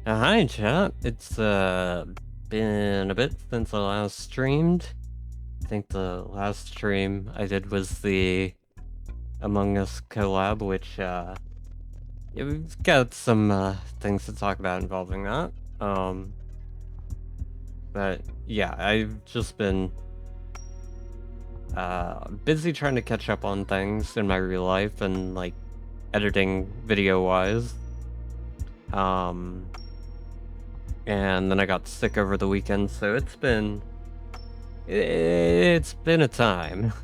Hi, chat. It's been a bit since I last streamed. I think the last stream I did was the Among Us collab, which yeah, we've got some things to talk about involving that. But yeah, I've just been busy trying to catch up on things in my real life and like editing video wise. And then I got sick over the weekend, so it's been a time,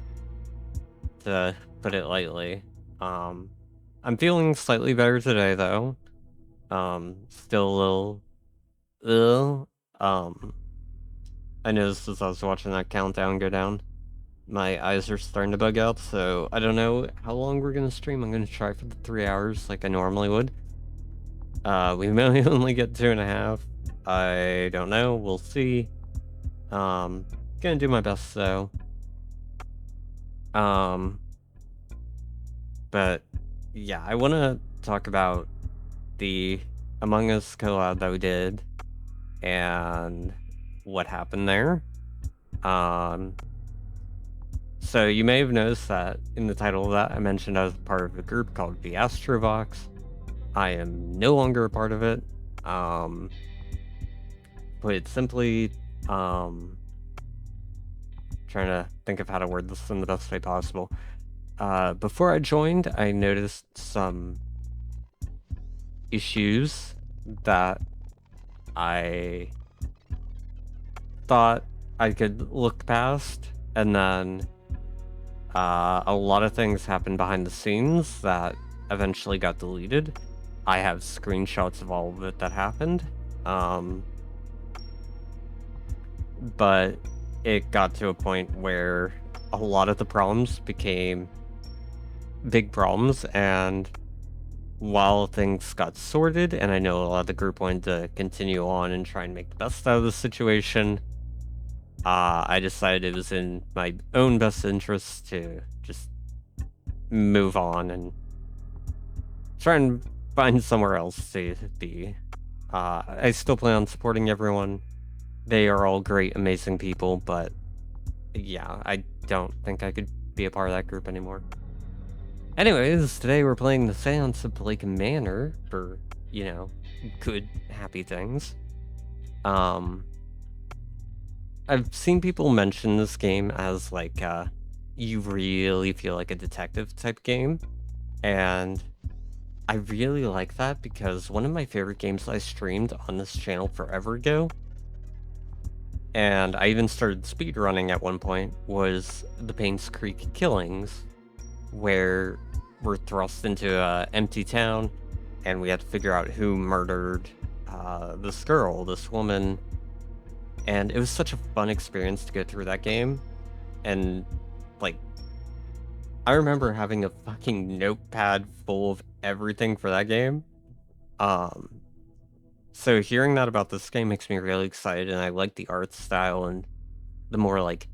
to put it lightly. I'm feeling slightly better today though. Still a little ill. I noticed as I was watching that countdown go down, my eyes are starting to bug out, so I don't know how long we're gonna stream. I'm gonna try for the 3 hours like I normally would. We may only get 2.5. I don't know, we'll see. Gonna do my best though. But yeah, I wanna talk about the Among Us collab that we did and what happened there. So you may have noticed that in the title of that, I mentioned I was part of a group called the Astrovox. I am no longer a part of it. Put simply, trying to think of how to word this in the best way possible. Before I joined, I noticed some issues that I thought I could look past, and then a lot of things happened behind the scenes that eventually got deleted. I have screenshots of all of it that happened. But it got to a point where a lot of the problems became big problems, and while things got sorted, and I know a lot of the group wanted to continue on and try and make the best out of the situation, I decided it was in my own best interest to just move on and try and find somewhere else to be. I still plan on supporting everyone. They are all great, amazing people, but yeah, I don't think I could be a part of that group anymore. Anyways, today we're playing the SEANCE of Blake Manor for, you know, good, happy things. I've seen people mention this game as like, you really feel like a detective type game, and I really like that because one of my favorite games I streamed on this channel forever ago, and I even started speedrunning at one point, was the Payne's Creek Killings, where we're thrust into an empty town, and we had to figure out who murdered this girl, this woman, and it was such a fun experience to go through that game, and, like, I remember having a fucking notepad full of everything for that game. So hearing that about this game makes me really excited, and I like the art style and the more, like,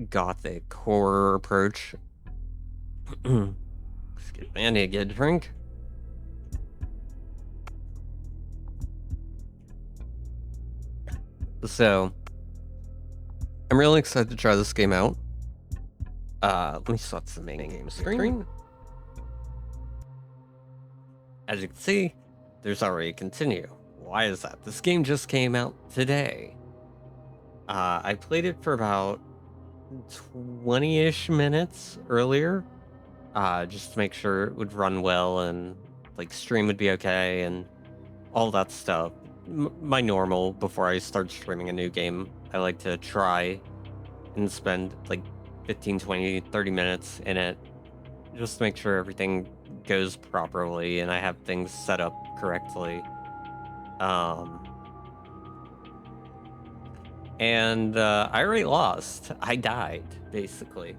gothic horror approach. Excuse me, I need to get a drink. So, I'm really excited to try this game out. Let me swap to the main game screen. As you can see, there's already a continue. Why is that? This game just came out today. I played it for about 20-ish minutes earlier, just to make sure it would run well and like stream would be okay and all that stuff. My normal before I start streaming a new game, I like to try and spend like 15, 20, 30 minutes in it just to make sure everything goes properly and I have things set up correctly. And I already lost. I died, basically.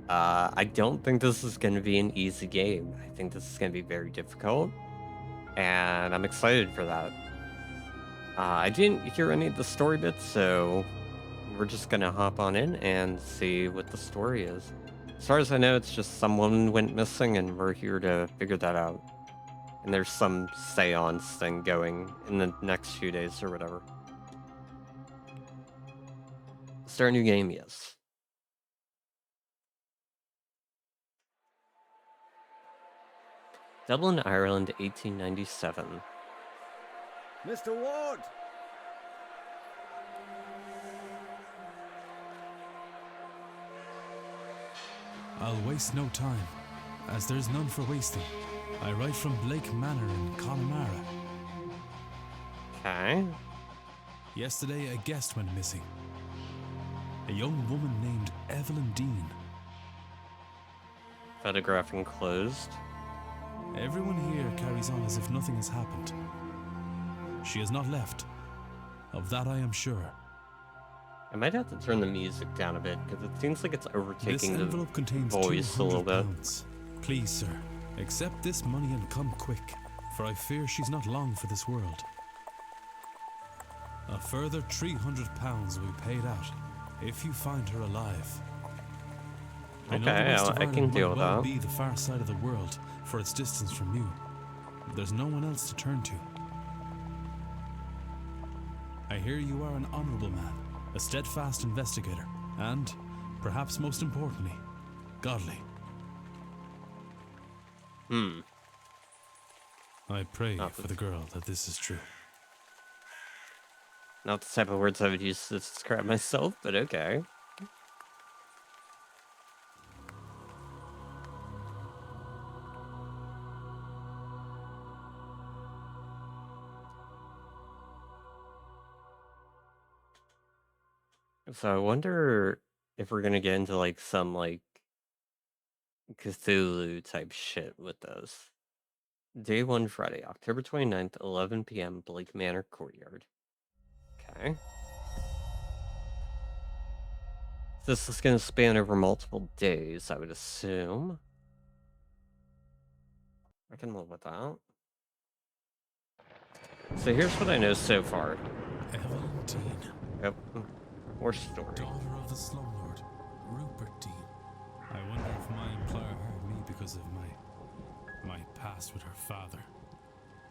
I don't think this is going to be an easy game. I think this is going to be very difficult, and I'm excited for that. I didn't hear any of the story bits, so we're just going to hop on in and see what the story is. As far as I know, it's just someone went missing, and we're here to figure that out. And there's some seance thing going in the next few days or whatever. Start a new game, yes. Dublin, Ireland, 1897. Mr. Ward! I'll waste no time, as there's none for wasting. I write from Blake Manor in Connemara. Okay. Yesterday, a guest went missing. A young woman named Evelyn Dean. Photograph enclosed. Everyone here carries on as if nothing has happened. She has not left. Of that I am sure. I might have to turn the music down a bit, because it seems like it's overtaking This envelope the contains voice a little bit. £200. Please, sir, accept this money and come quick, for I fear she's not long for this world. A further £300 will be paid out if you find her alive. I know the Okay, West of I can Ireland deal might with well that. be the far side of the world for its distance from you. There's no one else to turn to. I hear you are an honourable man, a steadfast investigator, and, perhaps most importantly, godly. I pray Not for the girl that this is true. Not the type of words I would use to describe myself, but okay. So I wonder if we're gonna get into like some like Cthulhu type shit with this. Day 1 Friday, October 29th, 11 p.m., Blake Manor Courtyard. Okay. This is gonna span over multiple days, I would assume. I can live with that. So here's what I know so far. Evelyn Dean, Yep. More story. daughter of the slumlord, Rupert Dean. I wonder if my employer hired me because of my past with her father.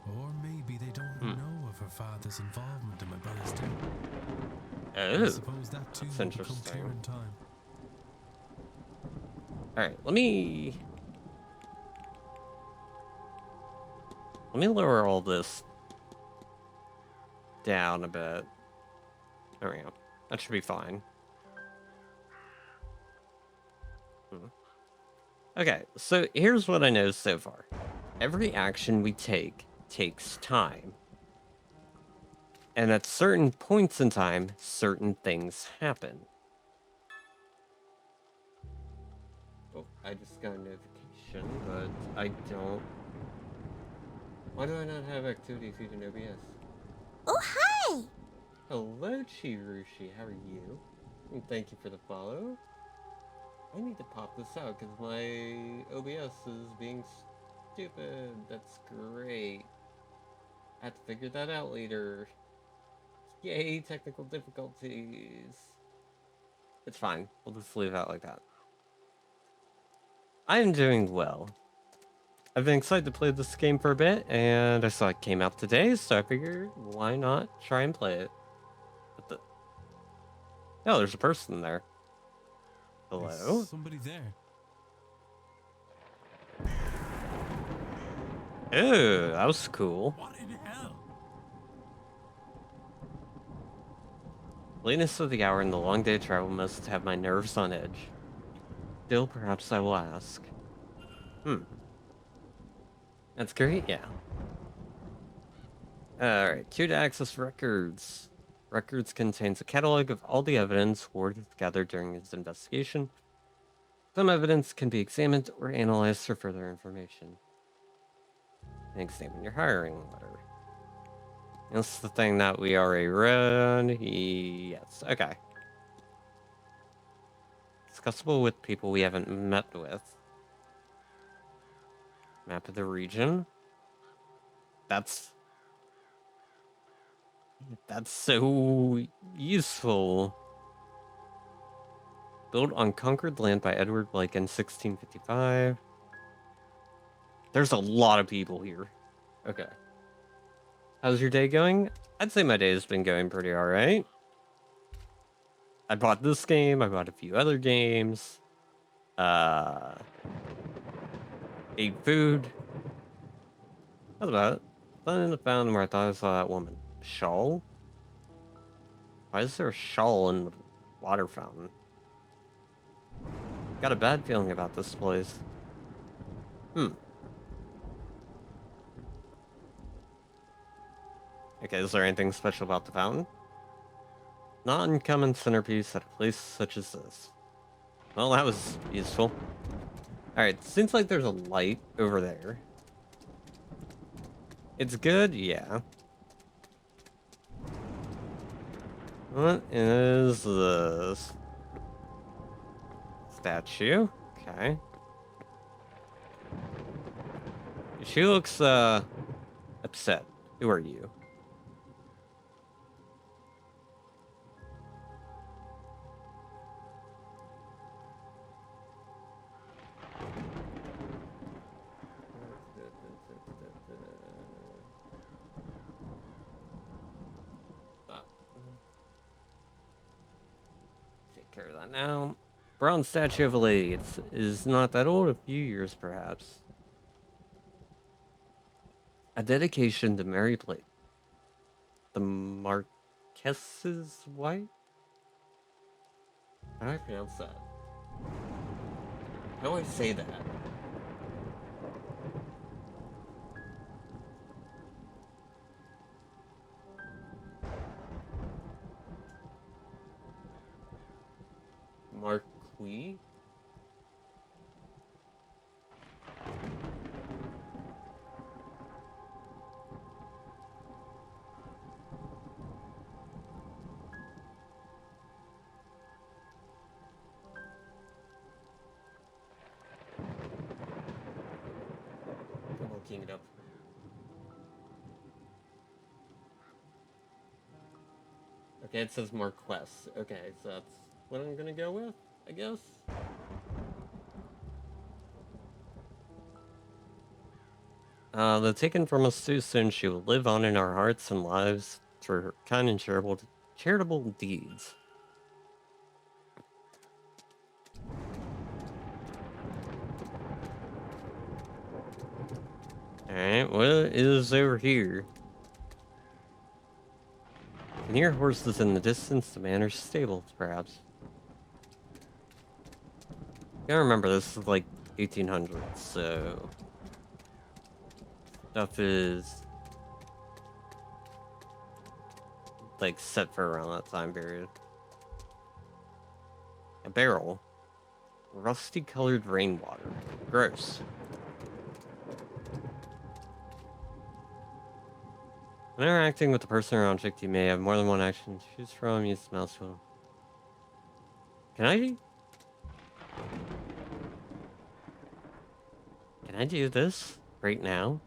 Or maybe they don't know of her father's involvement in my brother's death. I Oh, suppose that too that's will become clear interesting. in time. Alright, let me lower all this down a bit. There we go. That should be fine. Okay, so here's what I know so far. Every action we take takes time. And at certain points in time, certain things happen. Oh, I just got a notification, but I don't... Why do I not have activity feed in OBS? Oh, hi! Hello, Chirushi. How are you? And thank you for the follow. I need to pop this out because my OBS is being stupid. That's great. I have to figure that out later. Yay, technical difficulties. It's fine. We'll just leave it out like that. I am doing well. I've been excited to play this game for a bit, and I saw it came out today, so I figured, why not try and play it? What the... Oh, there's a person there. Hello? There's somebody there. Ooh, that was cool. What in hell? Lateness of the hour and the long day of travel must have my nerves on edge. Still, perhaps I will ask. That's great, yeah. Alright, 2 to access records. Records contains a catalog of all the evidence Ward has gathered during his investigation. Some evidence can be examined or analyzed for further information. And examine your hiring letter. That's the thing that we already read. Yes, okay. Discussable with people we haven't met with. Map of the region. That's so useful. Built on conquered land by Edward Blake in 1655. There's a lot of people here. Okay. How's your day going? I'd say my day has been going pretty alright. I bought this game, I bought a few other games. Ate food. That's about it. Then in the fountain where I thought I saw that woman. Shawl? Why is there a shawl in the water fountain? Got a bad feeling about this place. Okay, is there anything special about the fountain? Not uncommon centerpiece at a place such as this. Well, that was useful. Alright, seems like there's a light over there. It's good? Yeah. What is this? Statue? Okay. She looks, upset. Who are you? Take care of that now. Bronze statue of a lady. It is not that old, a few years perhaps. A dedication to Mary Blake, the Marquess's wife? How do I pronounce that? How do I say that? Marquis? I'm looking it up. Okay, it says Marquess. Okay, so that's what I'm gonna go with, I guess. Though taken from us too soon, she will live on in our hearts and lives through her kind and charitable deeds. Alright, what is over here? I can hear horses in the distance, the manor's stables, perhaps. Gotta remember, this is like 1800s, so... Stuff is... like, set for around that time period. A barrel. Rusty-colored rainwater. Gross. When interacting with the person or object, you may have more than one action to choose from. Use the mouse wheel. Can I do this right now?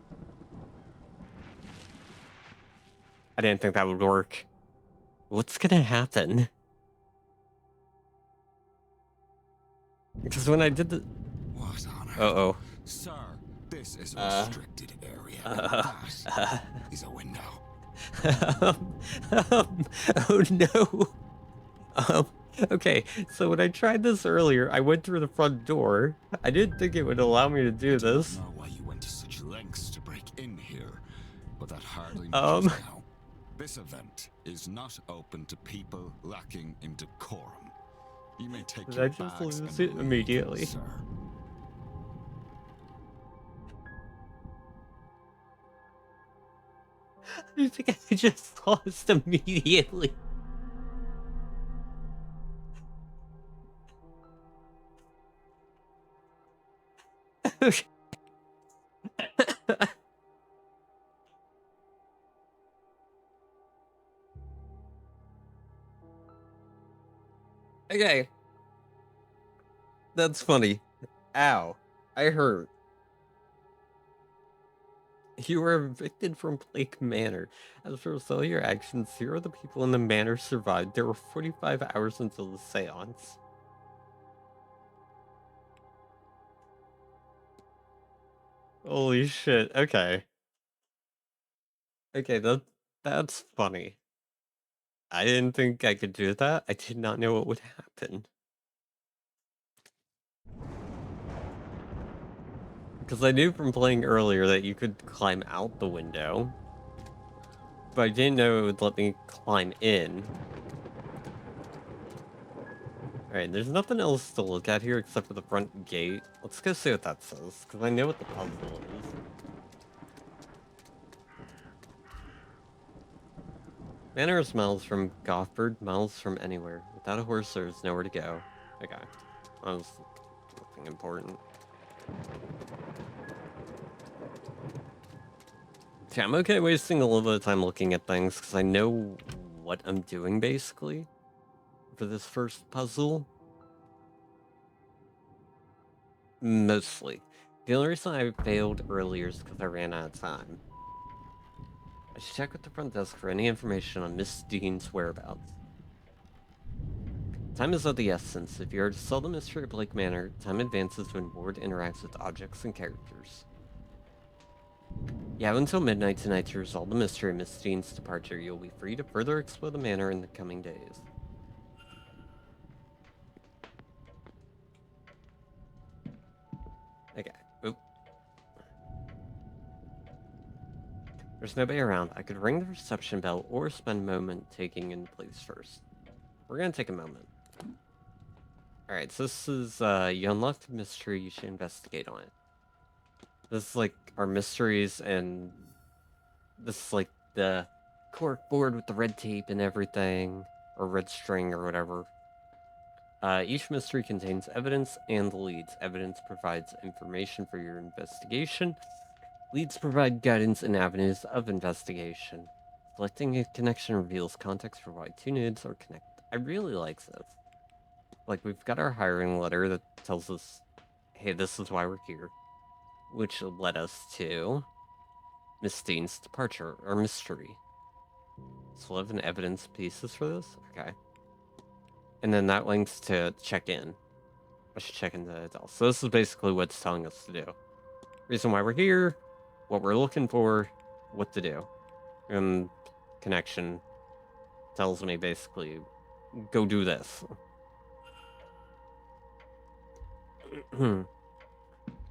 I didn't think that would work. What's gonna happen? Because when I did the... What on earth? Uh-oh. Sir, this is a restricted area. That is a window. Oh no. Okay, so when I tried this earlier, I went through the front door. I didn't think it would allow me to do this. I don't know why you went to such lengths to break in here, but that hardly matters now. This event is not open to people lacking in decorum. You may take Did your I just bags lose and it leave, immediately? sir. I think I just lost immediately. Okay. That's funny. Ow. I hurt. You were evicted from Blake Manor. As a result of your actions, 0 of the people in the manor survived. There were 45 hours until the seance. Holy shit. Okay. Okay, that's funny. I didn't think I could do that. I did not know what would happen. Because I knew from playing earlier that you could climb out the window. But I didn't know it would let me climb in. Alright, there's nothing else to look at here except for the front gate. Let's go see what that says, because I know what the puzzle is. Manor is miles from Gofford, miles from anywhere. Without a horse, there's nowhere to go. Okay. That was nothing important. Okay, I'm okay wasting a little bit of time looking at things, because I know what I'm doing, basically, for this first puzzle. Mostly. The only reason I failed earlier is because I ran out of time. I should check with the front desk for any information on Miss Dean's whereabouts. Time is of the essence. If you are to solve the mystery of Blake Manor, time advances when Ward interacts with objects and characters. You have until midnight tonight to resolve the mystery of Miss Dean's departure. You'll be free to further explore the manor in the coming days. Okay. Oop. There's nobody around. I could ring the reception bell or spend a moment taking in place first. We're gonna take a moment. Alright, so this is, you unlocked a mystery, you should investigate on it. This is like our mysteries, and this is like the cork board with the red tape and everything, or red string or whatever. Each mystery contains evidence and leads. Evidence provides information for your investigation. Leads provide guidance and avenues of investigation. Selecting a connection reveals context for why two nodes are connected. I really like this. Like, we've got our hiring letter that tells us, hey, this is why we're here. Which led us to Miss Dean's departure, or mystery. So we'll have an evidence pieces for this? Okay. And then that links to check in. I should check into it all. So this is basically what it's telling us to do. Reason why we're here, what we're looking for, what to do. And connection tells me basically, go do this.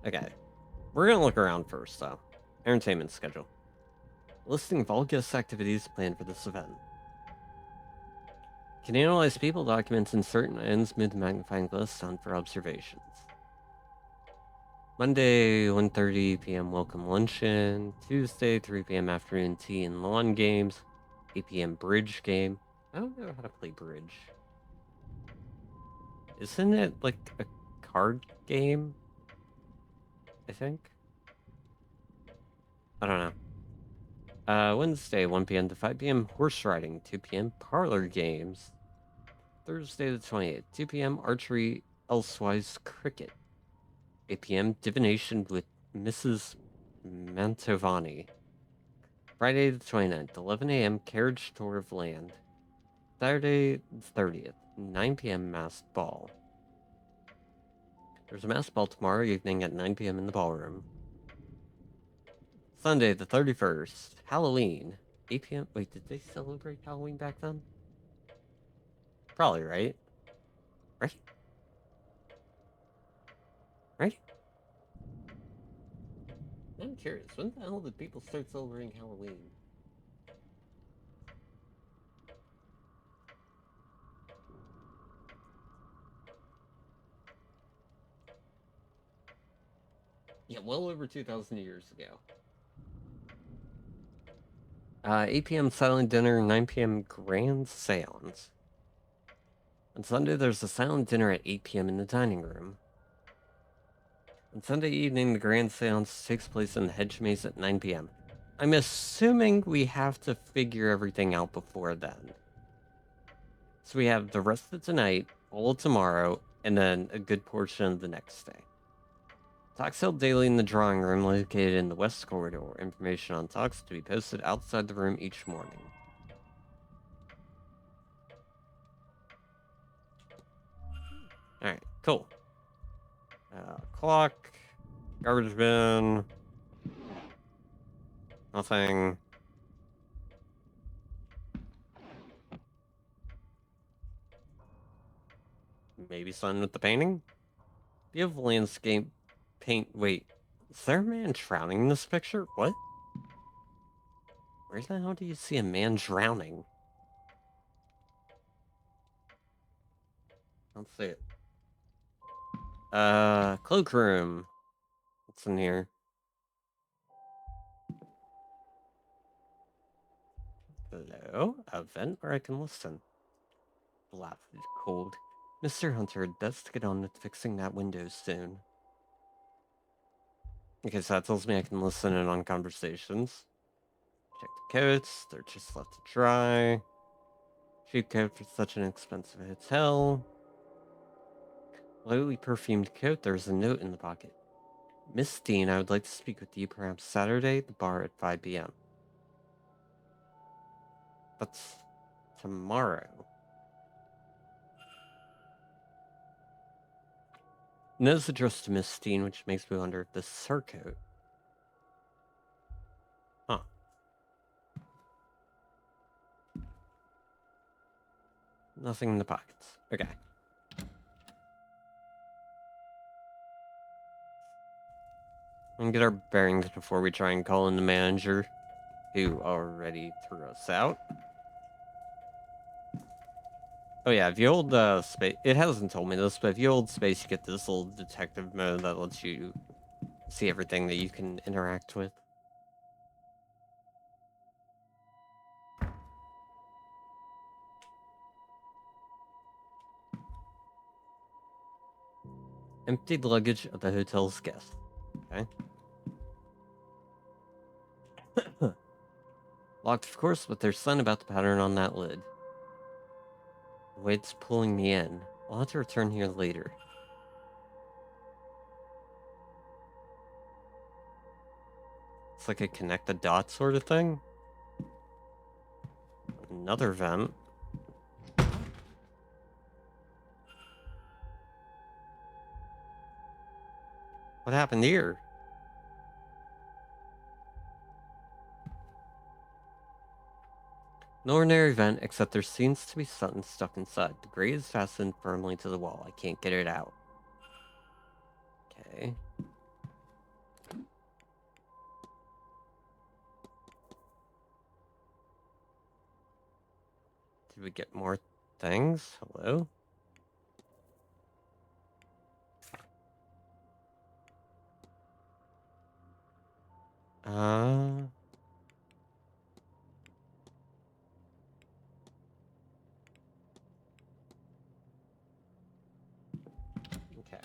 Okay. We're gonna look around first, though. Entertainment schedule. Listing of all guest activities planned for this event. Can analyze people, documents, and certain items, move the magnifying glass down for observations. Monday, 1:30 p.m. welcome luncheon. Tuesday, 3 p.m. afternoon tea and lawn games. 8 p.m. bridge game. I don't know how to play bridge. Isn't it like a card game? I think? I don't know. Wednesday, 1 p.m. to 5 p.m. horse riding. 2 p.m. parlor games. Thursday the 28th, 2 p.m. archery, elsewise cricket. 8 p.m. divination with Mrs. Mantovani. Friday the 29th, 11 a.m. carriage tour of land. Saturday the 30th, 9 p.m. masked ball. There's a masked ball tomorrow evening at 9 p.m. in the ballroom. Sunday the 31st, Halloween. 8 p.m. Wait, did they celebrate Halloween back then? Probably, right? Right? Right? I'm curious, when the hell did people start celebrating Halloween? Yeah, well over 2,000 years ago. 8 p.m. silent dinner, 9 p.m. grand seance. On Sunday, there's a silent dinner at 8 p.m. in the dining room. On Sunday evening, the grand seance takes place in the hedge maze at 9 p.m. I'm assuming we have to figure everything out before then. So we have the rest of tonight, all of tomorrow, and then a good portion of the next day. Talks held daily in the drawing room located in the west corridor. Information on talks to be posted outside the room each morning. Alright, cool. Clock. Garbage bin. Nothing. Maybe something with the painting? Beautiful landscape paint. Wait, is there a man drowning in this picture? What? Where the hell do you see a man drowning? I don't see it. Cloakroom. What's in here? Hello? A vent where I can listen. Blasted cold. Mr. Hunter, let's get on with fixing that window soon. Okay, so that tells me I can listen in on conversations. Check the coats. They're just left to dry. Cheap coat for such an expensive hotel. Lightly perfumed coat. There's a note in the pocket. Miss Dean, I would like to speak with you perhaps Saturday at the bar at 5 p.m. That's tomorrow. Note's addressed to Miss Dean, which makes me wonder if this is her coat. Huh. Nothing in the pockets. Okay. And get our bearings before we try and call in the manager, who already threw us out. Oh yeah, if you hold space, it hasn't told me this, but if you hold space, you get this little detective mode that lets you see everything that you can interact with. Emptied luggage of the hotel's guest. Okay. Locked, of course, but there's something about the pattern on that lid. The way it's pulling me in. I'll have to return here later. It's like a connect the dots sort of thing. Another vent. What happened here? No ordinary vent, except there seems to be something stuck inside. The grate is fastened firmly to the wall. I can't get it out. Okay. Did we get more things? Hello? Okay.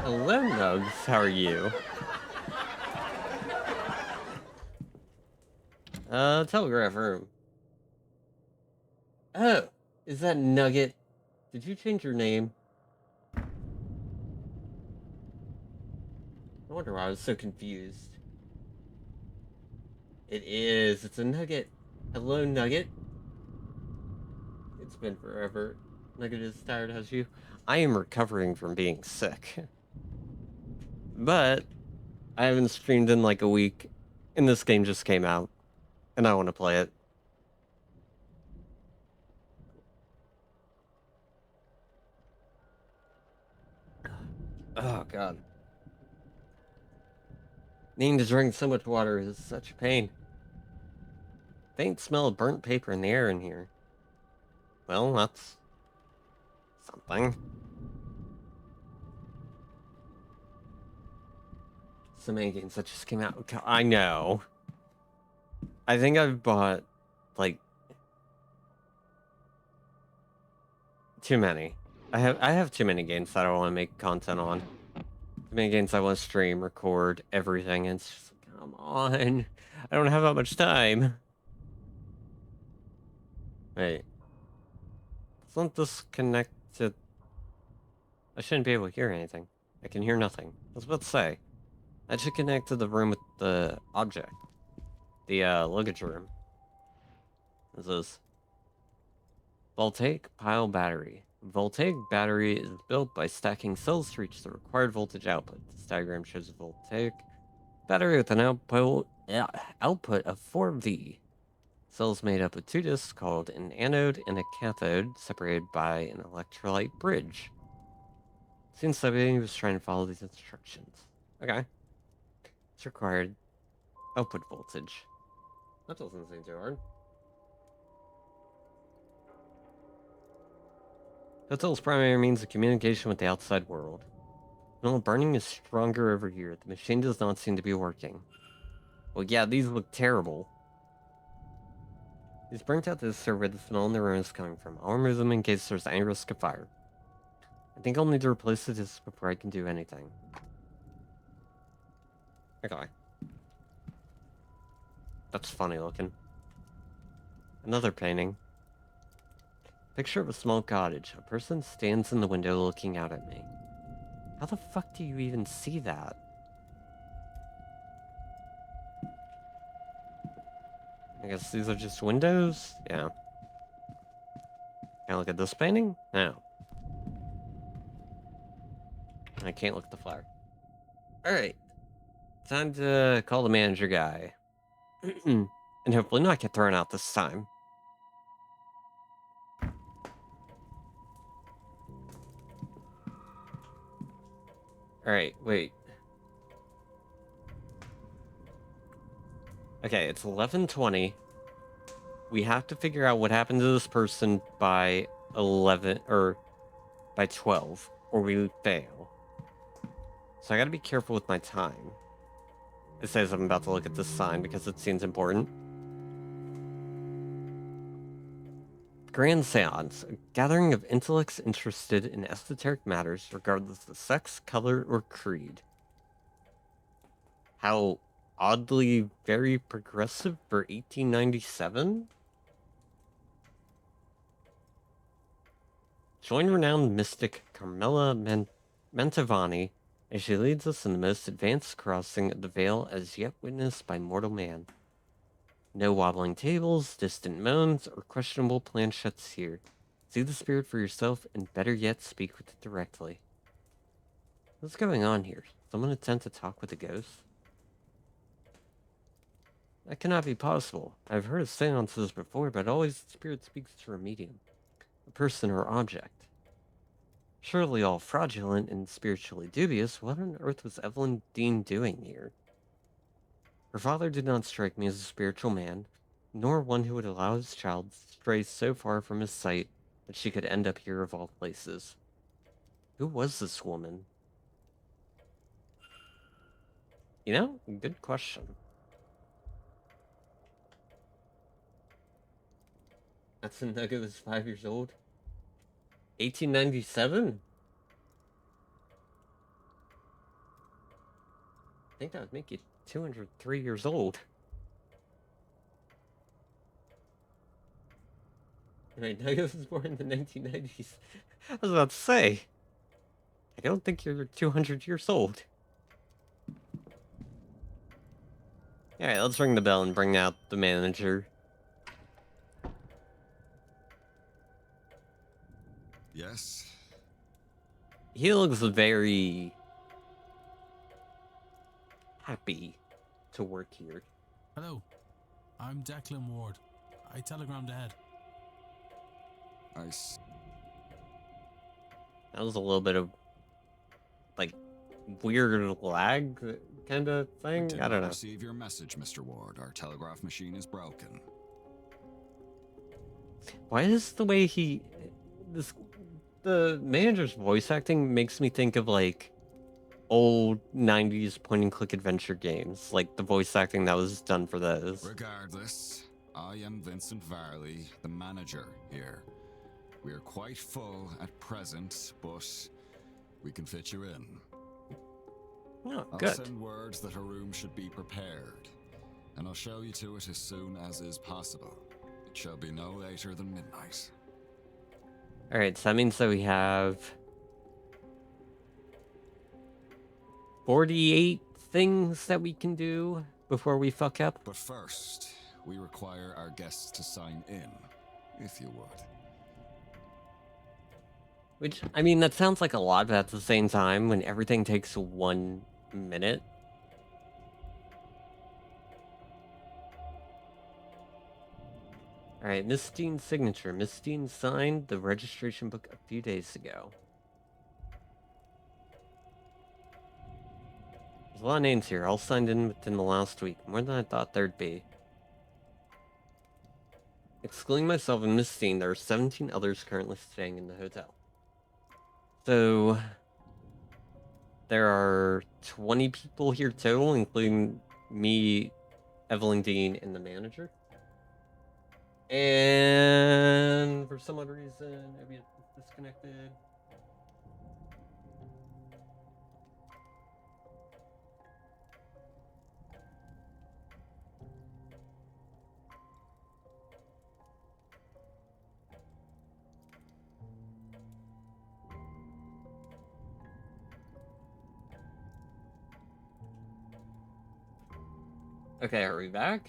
Hello, Nugs. How are you? Telegraph room. Oh, is that Nugget? Did you change your name? I wonder why I was so confused. It is. It's a Nugget. Hello, Nugget. It's been forever. Nugget is tired as you. I am recovering from being sick. But I haven't streamed in like a week, and this game just came out, and I want to play it. Oh, God. Needing to drink so much water is such a pain. Faint smell of burnt paper in the air in here. Well, that's something. So many games that just came out. I know. I think I've bought, like, too many. I have too many games that I want to make content on. Too many games I want to stream, record, everything. And it's just, come on. I don't have that much time. Wait. Doesn't this connect to... I shouldn't be able to hear anything. I can hear nothing. I was about to say. That should connect to the room with the object. The, luggage room. This is... Voltaic pile battery. Voltaic battery is built by stacking cells to reach the required voltage output. This diagram shows a voltaic battery with an output of 4V. Cells made up of two discs called an anode and a cathode, separated by an electrolyte bridge. Seems somebody was trying to follow these instructions. Okay. It's required output voltage. That doesn't seem too hard. Hotel's primary means of communication with the outside world. No, burning is stronger over here. The machine does not seem to be working. Well, yeah, these look terrible. These burnt out this are where the smell in the room is coming from. I'll remove them in case there's any risk of fire. I think I'll need to replace the disc before I can do anything. Okay. That's funny looking. Another painting. Picture of a small cottage. A person stands in the window looking out at me. How the fuck do you even see that? I guess these are just windows? Yeah. Can I look at this painting? No. I can't look at the flower. Alright. Time to call the manager guy. And hopefully not get thrown out this time. Alright, wait. Okay, it's 11:20. We have to figure out what happened to this person by 11, or by 12, or we fail. So I gotta be careful with my time. It says I'm about to look at this sign because it seems important. Grand Seance, a gathering of intellects interested in esoteric matters regardless of sex, color, or creed. How oddly very progressive for 1897? Join renowned mystic Carmela Mantovani as she leads us in the most advanced crossing of the veil as yet witnessed by mortal man. No wobbling tables, distant moans, or questionable planchettes here. See the spirit for yourself, and better yet, speak with it directly. What's going on here? Someone attempt to talk with a ghost? That cannot be possible. I've heard of seances before, but always the spirit speaks through a medium, a person or object. Surely all fraudulent and spiritually dubious, what on earth was Evelyn Dean doing here? Her father did not strike me as a spiritual man, nor one who would allow his child to stray so far from his sight that she could end up here of all places. Who was this woman? You know, good question. That's a nugget that's 5 years old. 1897? I think that would make you 203 years old. Right, Nugget was born in the 1990s. I was about to say, I don't think you're 200 years old. Alright, let's ring the bell and bring out the manager. Yes? He looks very happy to work here. Hello, I'm Declan Ward. I telegrammed ahead. That was a little bit of, like, weird lag kind of thing. I don't know. Receive your message, Mr. Ward. Our telegraph machine is broken. Why is the way the manager's voice acting makes me think of, like, old 90s point-and-click adventure games, like the voice acting that was done for those. Regardless, I am Vincent Varley, the manager here. We are quite full at present, but we can fit you in. Oh, I'll good. send words that a room should be prepared, and I'll show you to it as soon as is possible. It shall be no later than midnight. Alright, so that means that we have 48 things that we can do before we fuck up. But first, we require our guests to sign in, if you would. Which, I mean, that sounds like a lot, but at the same time, when everything takes 1 minute. Alright, Miss Dean's signature. Miss Dean signed the registration book a few days ago. There's a lot of names here, all signed in within the last week. More than I thought there'd be. Excluding myself and Miss Dean, there are 17 others currently staying in the hotel. So, there are 20 people here total, including me, Evelyn Dean, and the manager. And for some odd reason, maybe it's disconnected. Okay, are we back?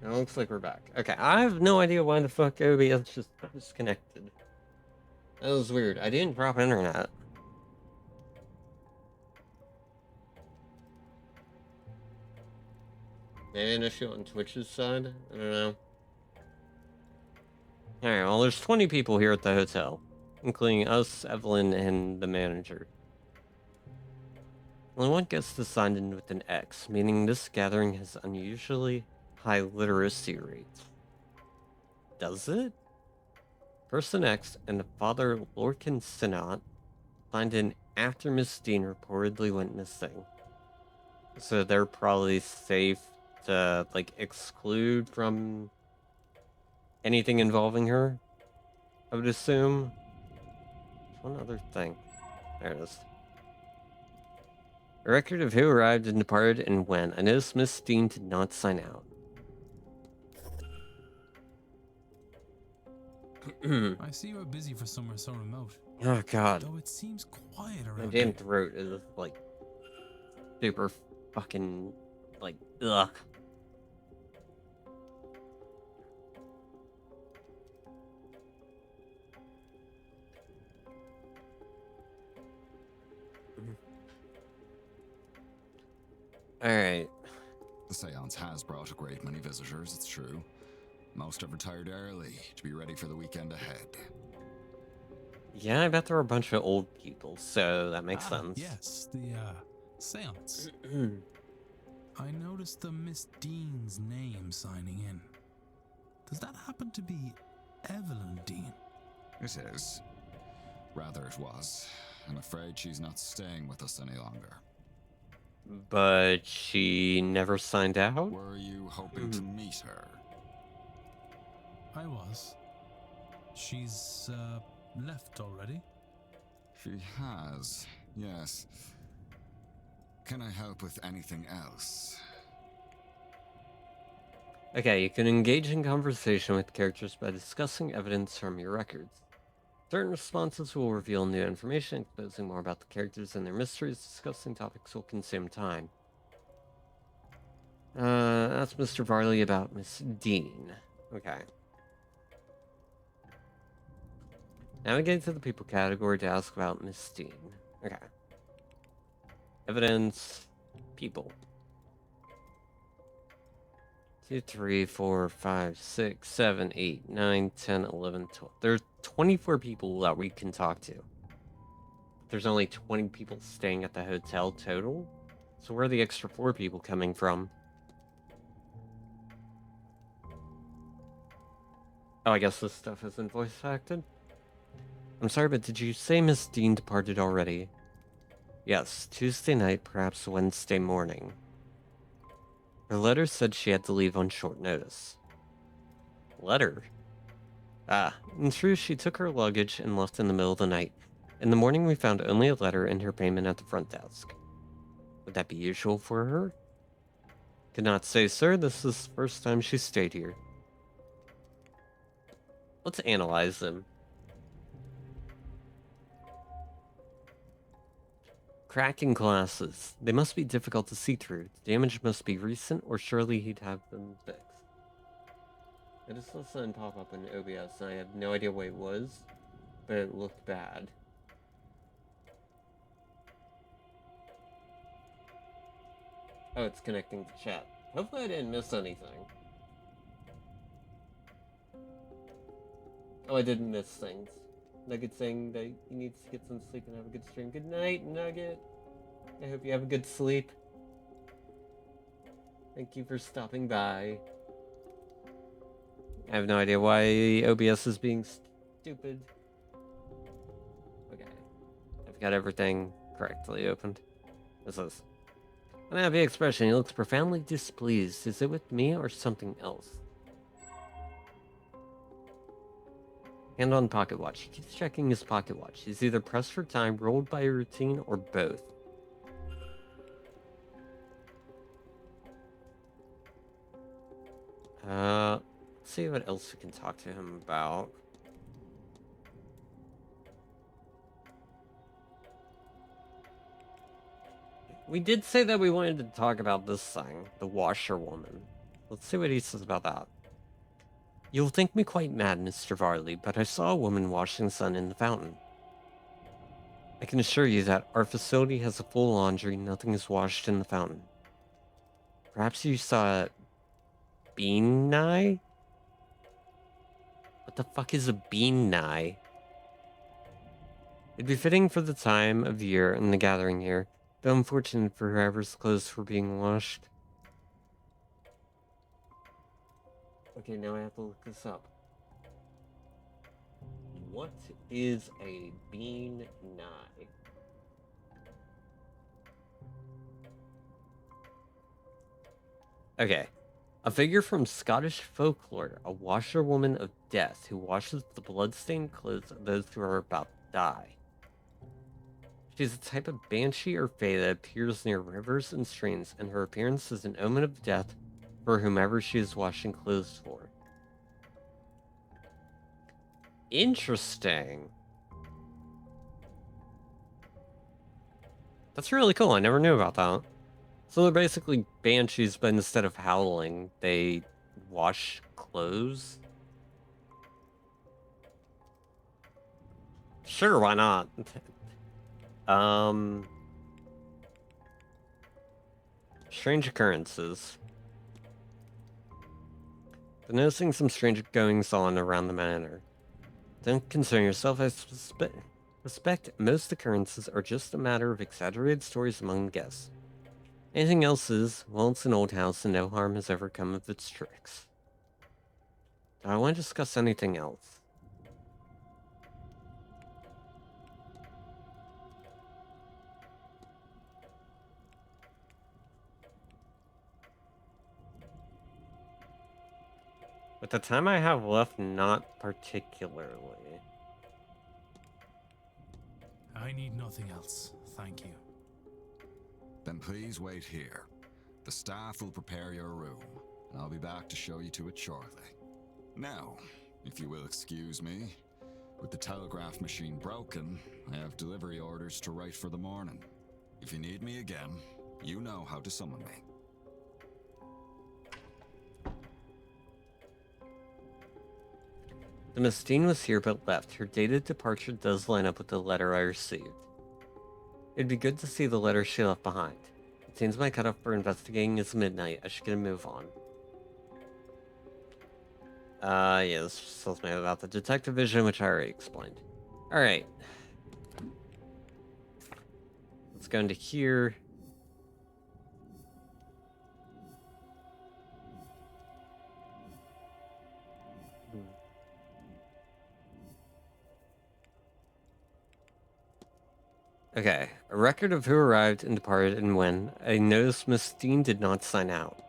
It looks like we're back. Okay, I have no idea why the fuck OBS just disconnected. That was weird. I didn't drop internet. Maybe an issue on Twitch's side? I don't know. Alright, well, there's 20 people here at the hotel, including us, Evelyn, and the manager. Only one guest is signed in with an X, meaning this gathering has unusually high literacy rates. Does it? Person X and Father Lorcan Sinat signed in after Miss Dean reportedly went missing. So they're probably safe to, like, exclude from anything involving her, I would assume. There's one other thing. There it is. A record of who arrived and departed and when. I noticed Miss Dean did not sign out. I see you are busy for somewhere so remote. Oh god. Though it seems quiet around My damn here. throat is like super fucking like ugh. Alright. The seance has brought a great many visitors, it's true. Most have retired early to be ready for the weekend ahead. Yeah, I bet there are a bunch of old people, so that makes sense. Yes, the seance. I noticed the Miss Dean's name signing in. Does that happen to be Evelyn Dean? It is. Rather it was. I'm afraid she's not staying with us any longer. But she never signed out? Were you hoping to meet her? I was. She's left already? She has, yes. Can I help with anything else? Okay, you can engage in conversation with characters by discussing evidence from your records. Certain responses will reveal new information, exposing more about the characters and their mysteries. Discussing topics will consume time. Ask Mr. Varley about Miss Dean. Okay. Navigate to the people category to ask about Miss Dean. Okay. Evidence. People. 2, 3, 4, 5, 6, 7, 8, 9, 10, 11, 12. There's 24 people that we can talk to. There's only 20 people staying at the hotel total. So where are the extra 4 people coming from? Oh, I guess this stuff isn't voice acted. I'm sorry, but did you say Miss Dean departed already? Yes, Tuesday night, perhaps Wednesday morning. Her letter said she had to leave on short notice. Letter? Ah, in truth, she took her luggage and left in the middle of the night. In the morning, we found only a letter and her payment at the front desk. Would that be usual for her? Could not say, sir. This is the first time she stayed here. Let's analyze them. Cracking glasses. They must be difficult to see through. The damage must be recent, or surely he'd have them fixed. I just saw something pop up in OBS, and I had no idea what it was, but it looked bad. Oh, it's connecting to chat. Hopefully I didn't miss anything. Oh, I didn't miss things. Nugget saying that he needs to get some sleep and have a good stream. Good night, Nugget. I hope you have a good sleep. Thank you for stopping by. I have no idea why OBS is being stupid. Okay. I've got everything correctly opened. What's this? Unhappy expression. He looks profoundly displeased. Is it with me or something else? Hand on pocket watch. He keeps checking his pocket watch. He's either pressed for time, rolled by a routine, or both. Let's see what else we can talk to him about. We did say that we wanted to talk about this thing, the washerwoman. Let's see what he says about that. You'll think me quite mad, Mr. Varley, but I saw a woman washing the sun in the fountain. I can assure you that our facility has a full laundry, nothing is washed in the fountain. Perhaps you saw a bean nye? What the fuck is a bean nye? It'd be fitting for the time of year and the gathering here, but unfortunate for whoever's clothes were being washed. Okay, now I have to look this up. What is a bean nye? Okay. A figure from Scottish folklore, a washerwoman of death who washes the blood-stained clothes of those who are about to die. She's a type of banshee or fae that appears near rivers and streams, and her appearance is an omen of death for whomever she is washing clothes for. Interesting. That's really cool. I never knew about that. So they're basically banshees, but instead of howling, they wash clothes? Sure, why not? Strange occurrences. Been noticing some strange goings-on around the manor. Don't concern yourself, I suspect most occurrences are just a matter of exaggerated stories among the guests. Anything else is, well, it's an old house and no harm has ever come of its tricks. Do I want to discuss anything else? With the time I have left, not particularly. I need nothing else, thank you. Then please wait here. The staff will prepare your room, and I'll be back to show you to it shortly. Now, if you will excuse me, with the telegraph machine broken, I have delivery orders to write for the morning. If you need me again, you know how to summon me. The Miss Dean was here but left. Her dated departure does line up with the letter I received. It'd be good to see the letter she left behind. It seems my cutoff for investigating is midnight. I should get a move on. Yeah, this just tells me about the detective vision, which I already explained. Alright. Let's go into here. Okay, a record of who arrived and departed and when. I noticed Miss Dean did not sign out.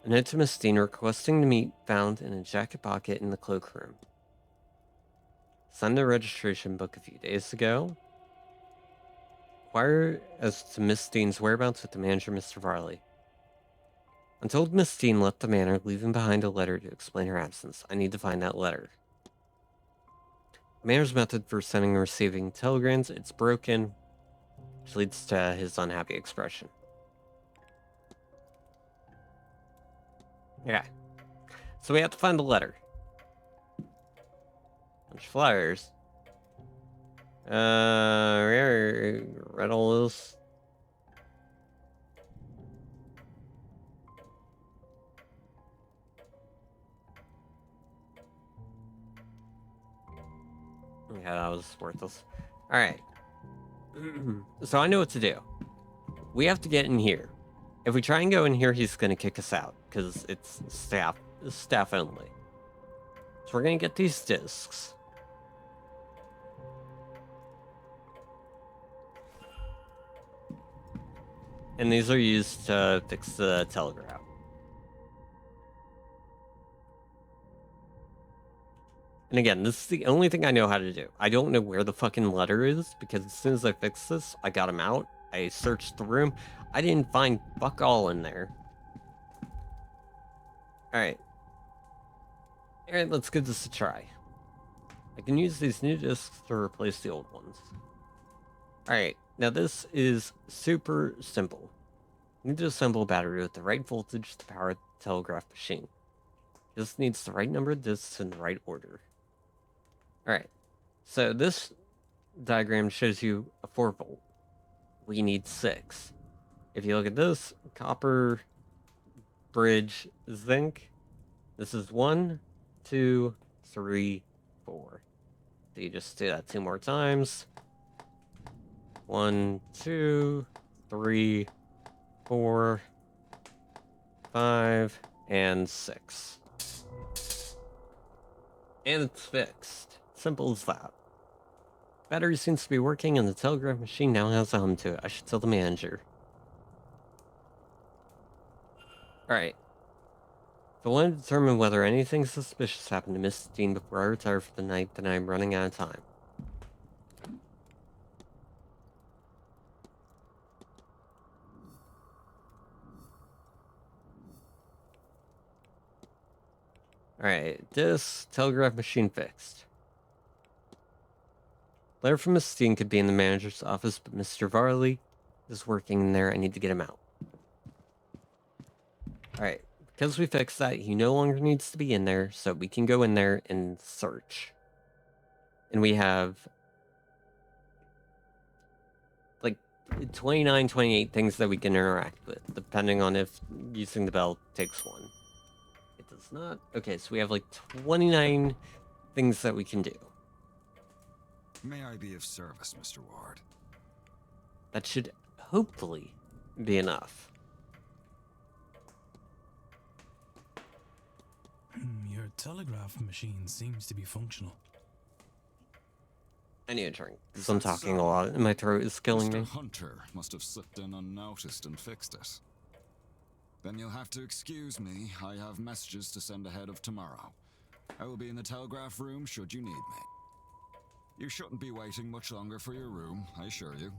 A note to Miss Dean requesting to meet found in a jacket pocket in the cloakroom. Signed a registration book a few days ago. Inquire as to Miss Dean's whereabouts with the manager, Mr. Varley. I'm told Miss Dean left the manor, leaving behind a letter to explain her absence. I need to find that letter. Manor's method for sending and receiving telegrams, it's broken, which leads to his unhappy expression. Okay. So we have to find the letter. Bunch of flyers. Read all this. Yeah, that was worthless. Alright. So I know what to do. We have to get in here. If we try and go in here, he's gonna kick us out, because it's staff only. So we're gonna get these discs. And these are used to fix the telegraph. And again, this is the only thing I know how to do. I don't know where the fucking letter is, because as soon as I fixed this, I got him out. I searched the room. I didn't find fuck all in there. Alright. Alright, let's give this a try. I can use these new discs to replace the old ones. Alright, now this is super simple. You need to assemble a battery with the right voltage to power the telegraph machine. This needs the right number of discs in the right order. Alright, so this diagram shows you a 4 volt. We need 6. If you look at this, copper, bridge, zinc, this is 1, 2, 3, 4. So you just do that 2 more times. 1, 2, 3, 4, 5, and 6. And it's fixed. Simple as that. Battery seems to be working and the telegraph machine now has a hum to it. I should tell the manager. Alright. If I want to determine whether anything suspicious happened to Miss Dean before I retire for the night, then I'm running out of time. Alright, this telegraph machine fixed. Letter from Miss Dean could be in the manager's office, but Mr. Varley is working in there. I need to get him out. Alright, because we fixed that, he no longer needs to be in there, so we can go in there and search. And we have like 29, 28 things that we can interact with, depending on if using the bell takes one. It does not. Okay, so we have like 29 things that we can do. May I be of service, Mr. Ward? That should hopefully be enough. Your telegraph machine seems to be functional. I need a drink, because I'm talking a lot and my throat is killing Mr. me. Hunter must have slipped in unnoticed and fixed it. Then you'll have to excuse me. I have messages to send ahead of tomorrow. I will be in the telegraph room should you need me. You shouldn't be waiting much longer for your room, I assure you.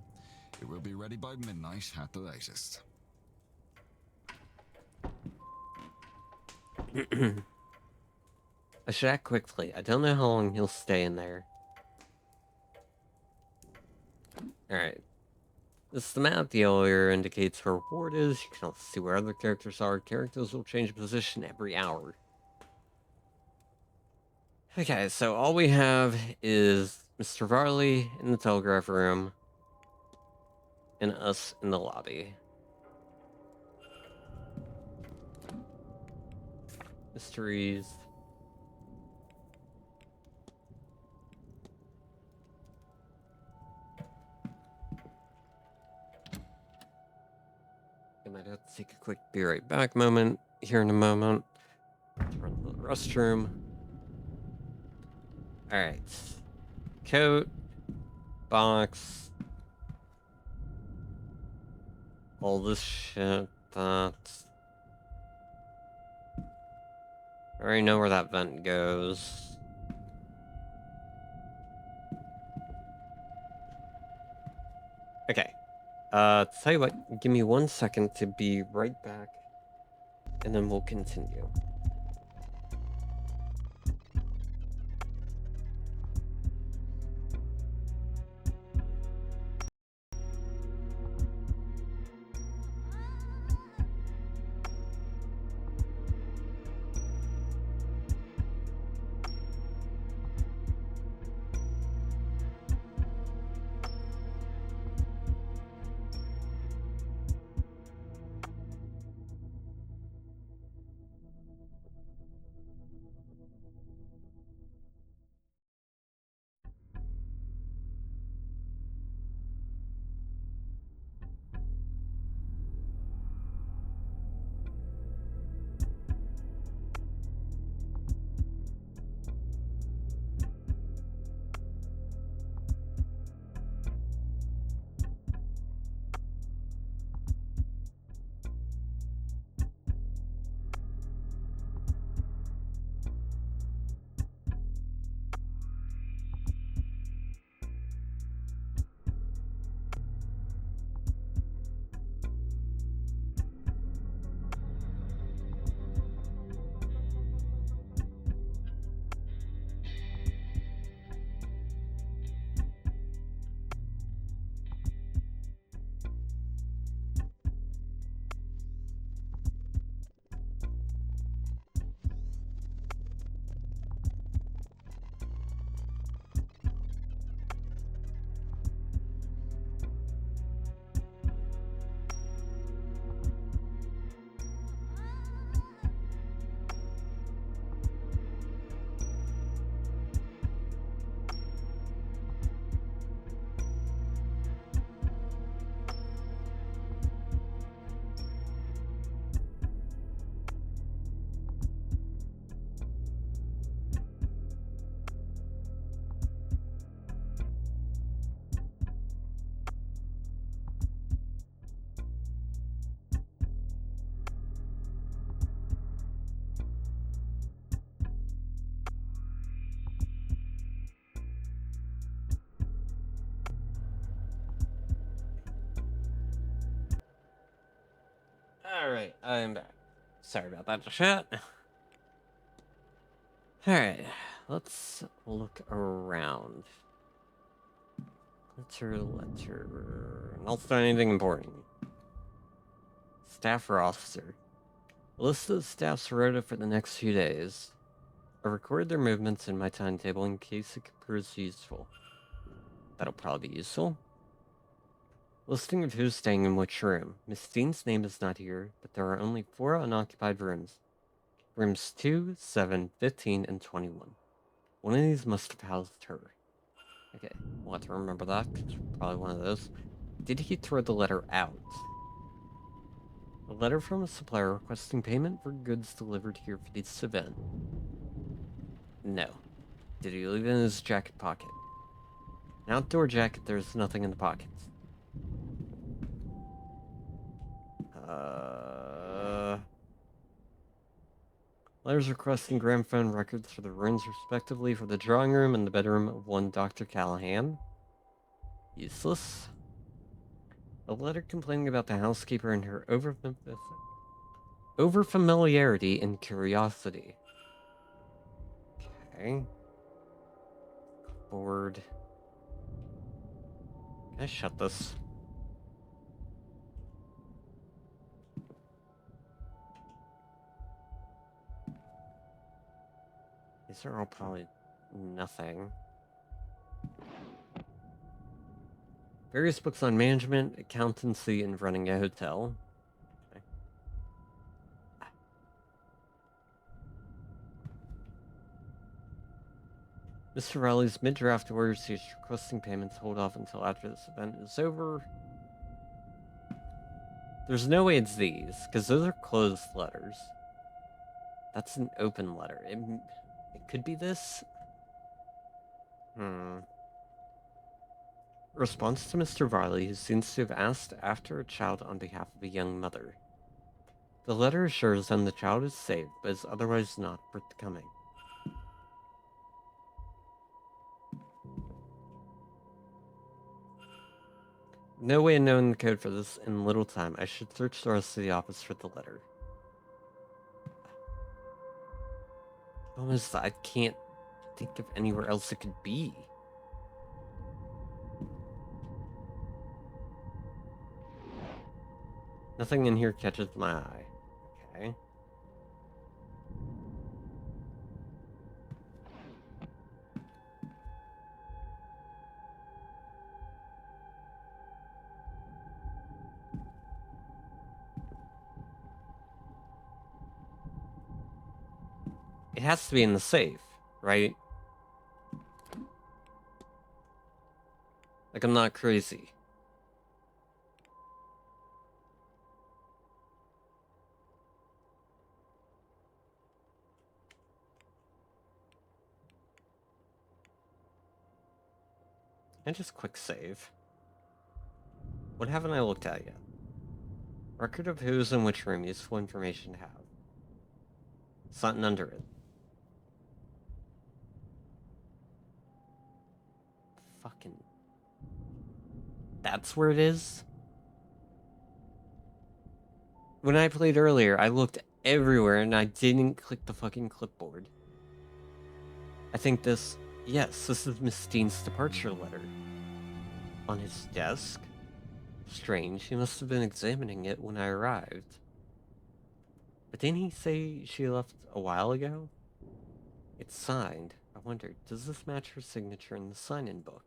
It will be ready by midnight at the latest. I should act quickly. I don't know how long he'll stay in there. Alright. The schematic at the elevator indicates where Ward is. You can also see where other characters are. Characters will change position every hour. Okay, so all we have is Mr. Varley in the telegraph room and us in the lobby. Mysteries. I might have to take a quick be right back moment here in a moment. Run to the restroom. Alright. Coat. Box. All this shit. That. I already know where that vent goes. Okay. Tell you what, give me 1 second to be right back, and then we'll continue. Alright, I'm back. Sorry about that, chat. Alright, let's look around. Letter. Not find anything important. Staff or officer. A list of the staff's rota for the next few days. I record their movements in my timetable in case it proves useful. That'll probably be useful. Listing of who's staying in which room. Miss Dean's name is not here, but there are only 4 unoccupied rooms. Rooms 2, 7, 15, and 21. One of these must have housed her. Okay, we'll have to remember that, 'cause it's probably one of those. Did he throw the letter out? A letter from a supplier requesting payment for goods delivered here for this event. No. Did he leave it in his jacket pocket? An outdoor jacket, there's nothing in the pockets. Letters requesting gramophone records for the rooms respectively for the drawing room and the bedroom of one Dr. Callahan. Useless. A letter complaining about the housekeeper and her overfamiliarity and curiosity. Okay. Board. Can I shut this? These are all probably nothing. Various books on management, accountancy, and running a hotel. Okay. Mr. Riley's mid-draft orders he's requesting payments hold off until after this event is over. There's no way it's these, because those are closed letters. That's an open letter. It could be this. Response to Mr. Riley, who seems to have asked after a child on behalf of a young mother. The letter assures them the child is safe, but is otherwise not forthcoming. No way of knowing the code for this in little time. I should search the rest of the office for the letter. Almost, I can't think of anywhere else it could be. Nothing in here catches my eye. Okay. It has to be in the safe, right? Like, I'm not crazy. And just quick save. What haven't I looked at yet? Record of who's in which room, useful information to have. Something under it. Fucking... That's where it is? When I played earlier, I looked everywhere and I didn't click the fucking clipboard. I think this... Yes, this is Miss Dean's departure letter. On his desk? Strange, he must have been examining it when I arrived. But didn't he say she left a while ago? It's signed. I wonder, does this match her signature in the sign-in book?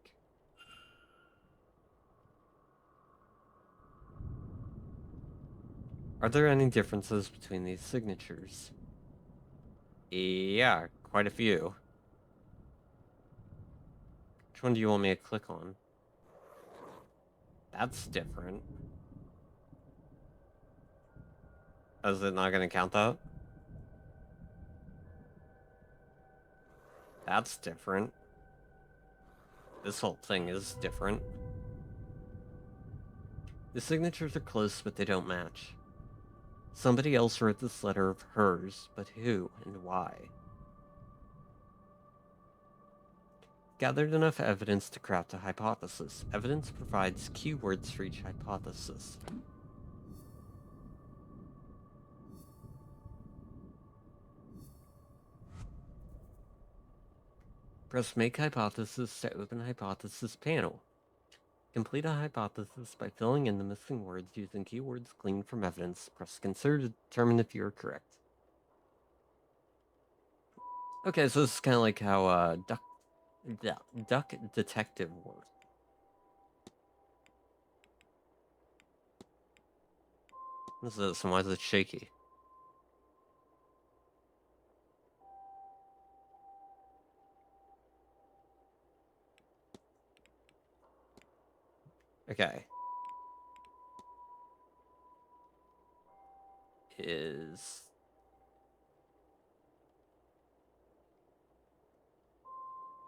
Are there any differences between these signatures? Yeah, quite a few. Which one do you want me to click on? That's different. Is it not going to count that? That's different. This whole thing is different. The signatures are close, but they don't match. Somebody else wrote this letter of hers, but who and why? Gathered enough evidence to craft a hypothesis. Evidence provides keywords for each hypothesis. Press Make Hypothesis to open Hypothesis panel. Complete a hypothesis by filling in the missing words using keywords gleaned from evidence. Press Consider to determine if you are correct. Okay, so this is kind of like how Duck Detective works. What's this and why is it shaky? Okay.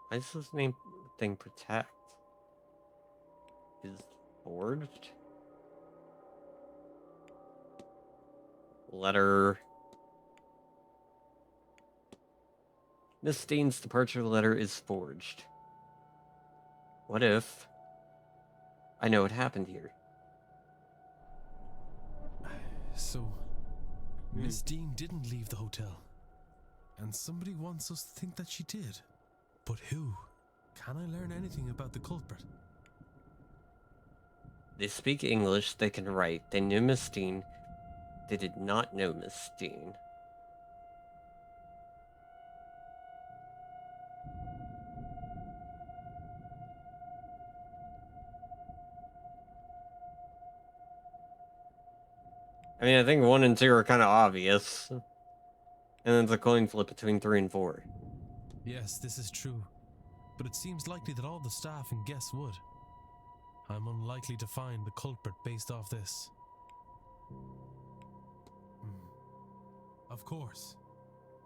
Why is this name thing protect? Is forged? Letter. Miss Dean's departure letter is forged. What if I know what happened here? So, Miss Dean didn't leave the hotel. And somebody wants us to think that she did. But who? Can I learn anything about the culprit? They speak English, they can write, they knew Miss Dean. They did not know Miss Dean. I mean, I think 1 and 2 are kind of obvious. And then it's a coin flip between 3 and 4. Yes, this is true. But it seems likely that all the staff and guests would. I'm unlikely to find the culprit based off this. Of course.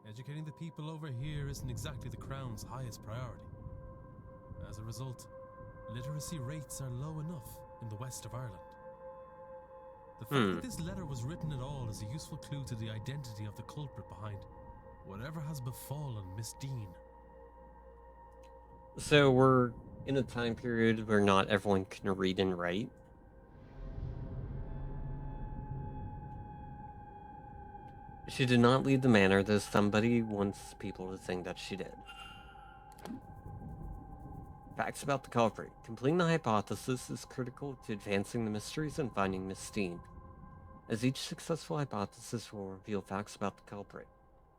Educating the people over here isn't exactly the Crown's highest priority. As a result, literacy rates are low enough in the west of Ireland. The fact that this letter was written at all is a useful clue to the identity of the culprit behind whatever has befallen Miss Dean. So we're in a time period where not everyone can read and write. She did not leave the manor, though somebody wants people to think that she did. Facts about the culprit. Completing the hypothesis is critical to advancing the mysteries and finding Miss Dean, as each successful hypothesis will reveal facts about the culprit.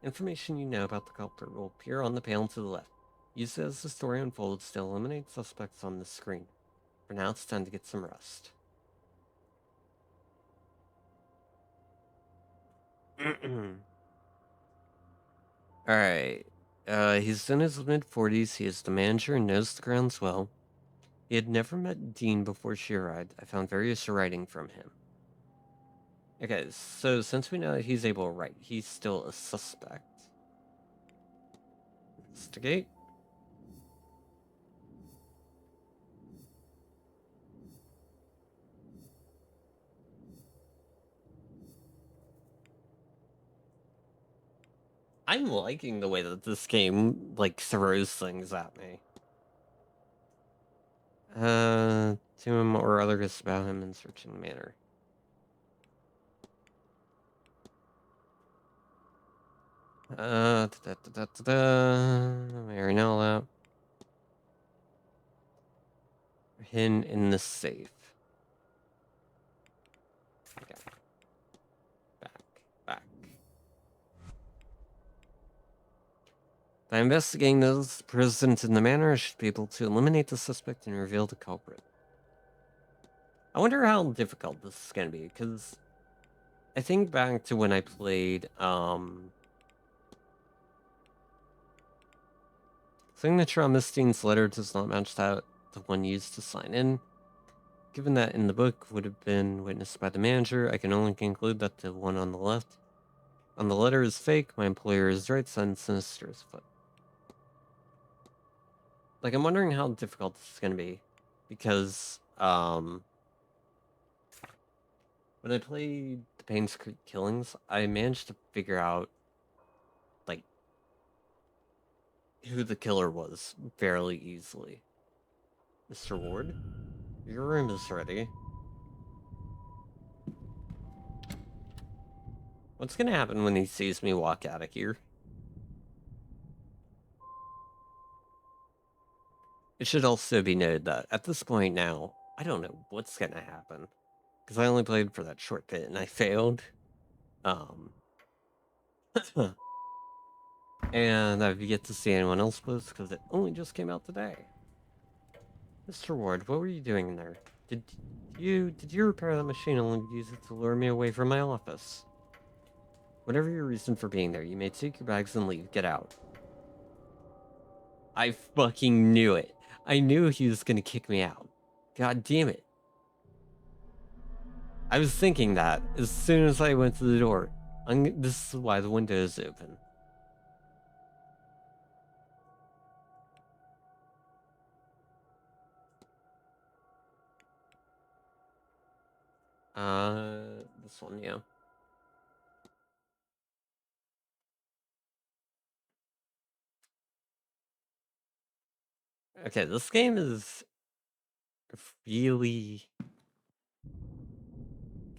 Information you know about the culprit will appear on the panel to the left. Use it as the story unfolds to eliminate suspects on the screen. For now, it's time to get some rest. Alright. He's in his mid-40s. He is the manager and knows the grounds well. He had never met Dean before she arrived. I found various writing from him. Okay, so since we know that he's able to write, he's still a suspect. Investigate. I'm liking the way that this game, like, throws things at me. To him or others about him in searching the manor. We already know that. Hidden in the safe. Okay. Back. By investigating those present in the manor, I should be able to eliminate the suspect and reveal the culprit. I wonder how difficult this is going to be, because I think back to when I played, signature on Miss Dean's letter does not match that the one used to sign in. Given that in the book would have been witnessed by the manager, I can only conclude that the one on the left on the letter is fake. My employer is right, and sinister as foot. Like, I'm wondering how difficult this is going to be, because when I played the Payne's Creek Killings, I managed to figure out, like, who the killer was fairly easily. Mr. Ward, your room is ready. What's gonna happen when he sees me walk out of here? It should also be noted that at this point now, I don't know what's gonna happen. Because I only played for that short bit and I failed. And I've yet to see anyone else post because it only just came out today. Mr. Ward, what were you doing in there? Did you repair that machine and use it to lure me away from my office? Whatever your reason for being there, you may take your bags and leave. Get out. I fucking knew it. I knew he was gonna kick me out. God damn it. I was thinking that as soon as I went to the door. This is why the window is open. This one, yeah. Okay, this game is really,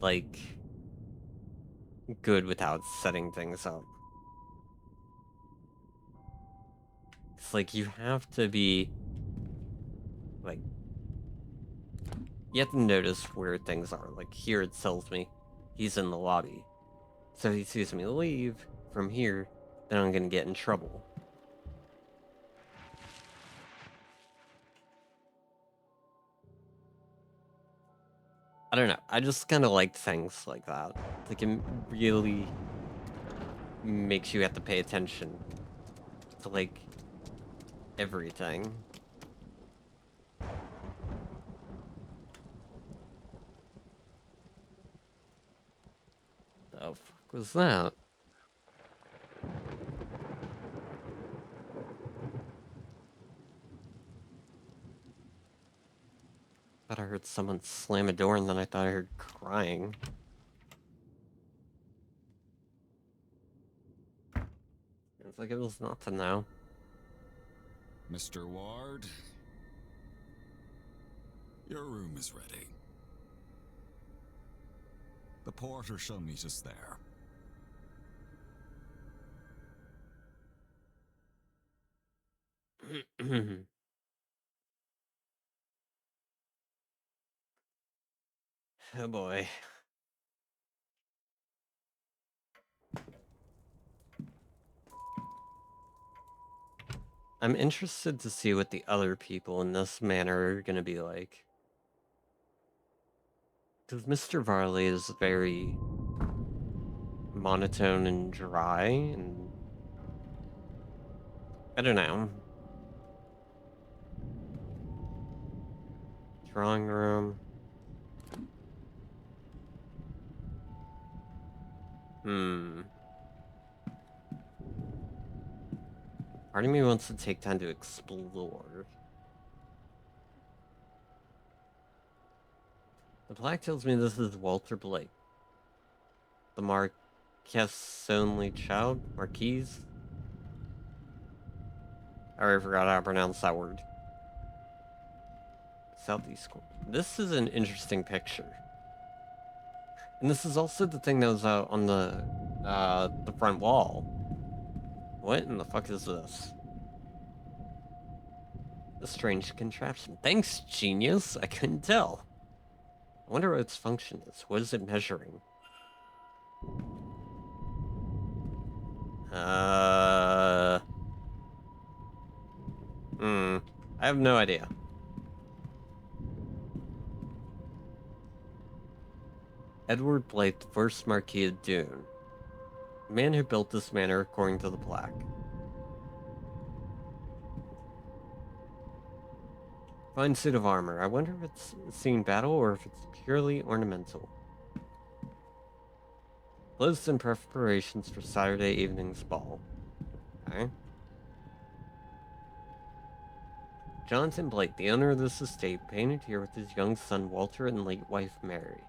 like, good without setting things up. It's like you have to be, like, you have to notice where things are. Like here it tells me he's in the lobby. So if he sees me leave from here, then I'm gonna get in trouble. I don't know. I just kind of like things like that. Like it really makes you have to pay attention to like everything. The fuck was that? Thought I heard someone slam a door and then I thought I heard crying. It's like it was nothing now. Mr. Ward, your room is ready. The porter shall meet us there. Oh boy. I'm interested to see what the other people in this manor are gonna be like. Because Mr. Varley is very monotone and dry, and I don't know. Drawing room. Part of me wants to take time to explore. The plaque tells me this is Walter Blake. The Marquess' only child? Marquise? I already forgot how to pronounce that word. Southeast corner. This is an interesting picture. And this is also the thing that was out on the front wall. What in the fuck is this? A strange contraption. Thanks, genius. I couldn't tell. I wonder what its function is. What is it measuring? I have no idea. Edward Blake, first Marquis of Doon. The man who built this manor according to the plaque. Fine suit of armor. I wonder if it's seen battle or if it's purely ornamental. Closed in preparations for Saturday evening's ball. Okay. Jonathan Blake, the owner of this estate, painted here with his young son Walter and late wife Mary.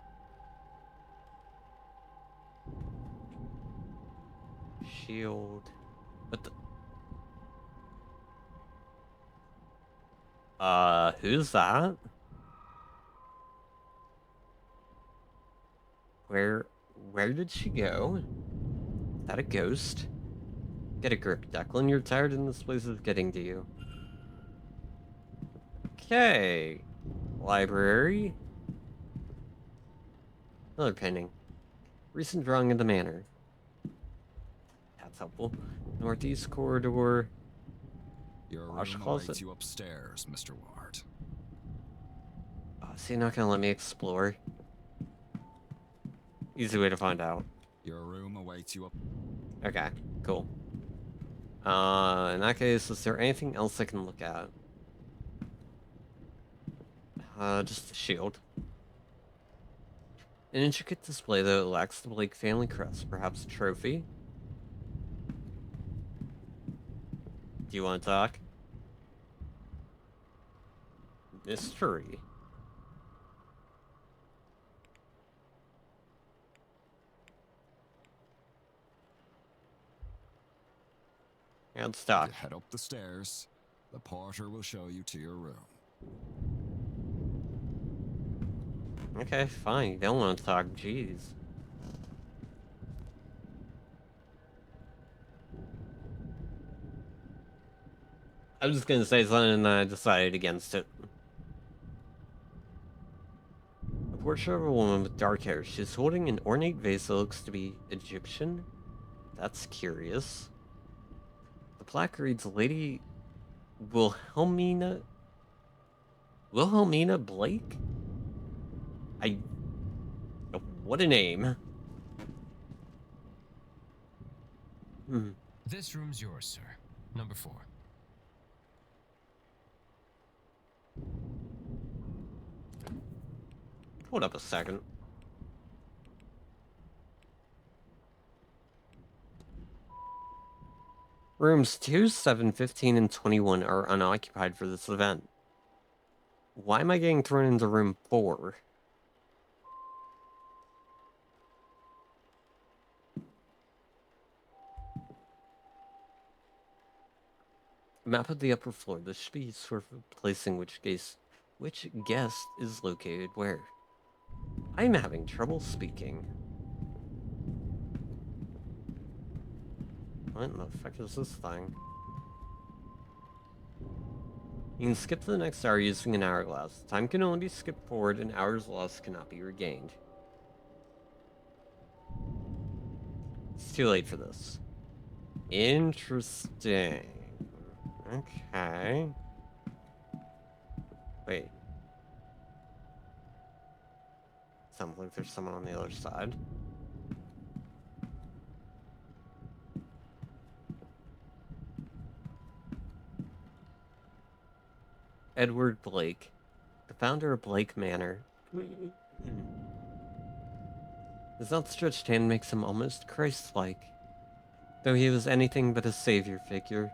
Shield. What the... who's that? Where did she go? Is that a ghost? Get a grip, Declan. You're tired and this place is getting to you. Okay. Library. Another painting. Recent drawing of the manor. That's helpful. Northeast corridor. Your Wash room closet. awaits you upstairs, Mr. Ward. So you're not gonna let me explore? Easy way to find out. Your room awaits you up. Okay, cool. In that case, is there anything else I can look at? Just the shield. An intricate display, though it lacks the Blake family crest. Perhaps a trophy? Do you want to talk? Mystery. Yeah, let's If talk. you head up the stairs, the porter will show you to your room. Okay, fine. You don't want to talk. Jeez. I was just gonna say something and then I decided against it. A portrait of a woman with dark hair. She's holding an ornate vase that looks to be Egyptian. That's curious. The plaque reads Lady Wilhelmina Blake? What a name. Hmm. This room's yours, sir. Number 4. Hold up a second. Rooms 2, 7, 15, and 21 are unoccupied for this event. Why am I getting thrown into room 4? Map of the upper floor. This should be sort of placing which guest is located where. I'm having trouble speaking. What in the fuck is this thing? You can skip to the next hour using an hourglass. Time can only be skipped forward and hours lost cannot be regained. It's too late for this. Interesting. Okay. Wait. Sounds like there's someone on the other side. Edward Blake, the founder of Blake Manor. His outstretched hand makes him almost Christ-like, though he was anything but a savior figure.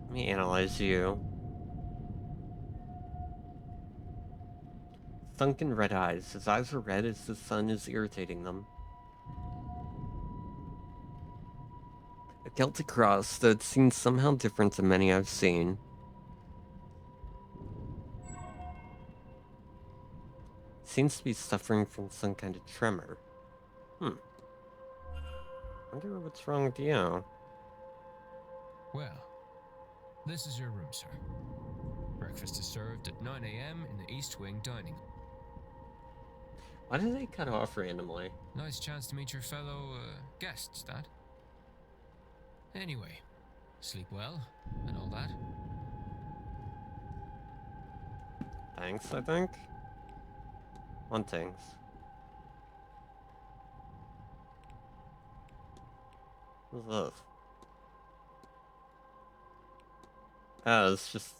Let me analyze you. Sunken red eyes. His eyes are red as the sun is irritating them. A Celtic cross, though it seems somehow different to many I've seen. Seems to be suffering from some kind of tremor. Wonder what's wrong with you. Well, this is your room, sir. Breakfast is served at 9 a.m. in the East Wing dining. Why did they cut off randomly? Nice chance to meet your fellow guests, that. Anyway, sleep well and all that. Thanks, I think. One things. What's this? Oh, it's just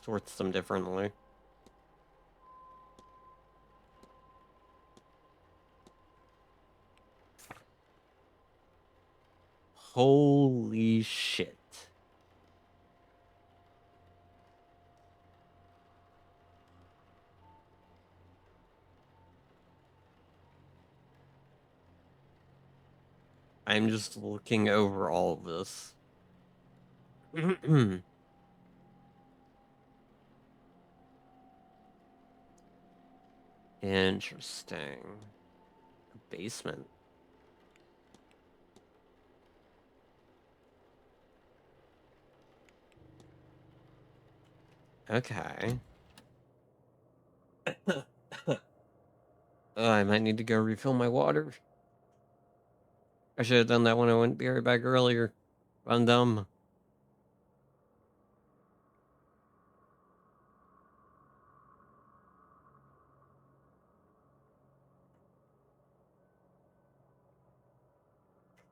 sorts them differently. Holy shit. I'm just looking over all of this. Interesting. Basement. Okay. I might need to go refill my water. I should have done that when I went be right back earlier. I'm dumb.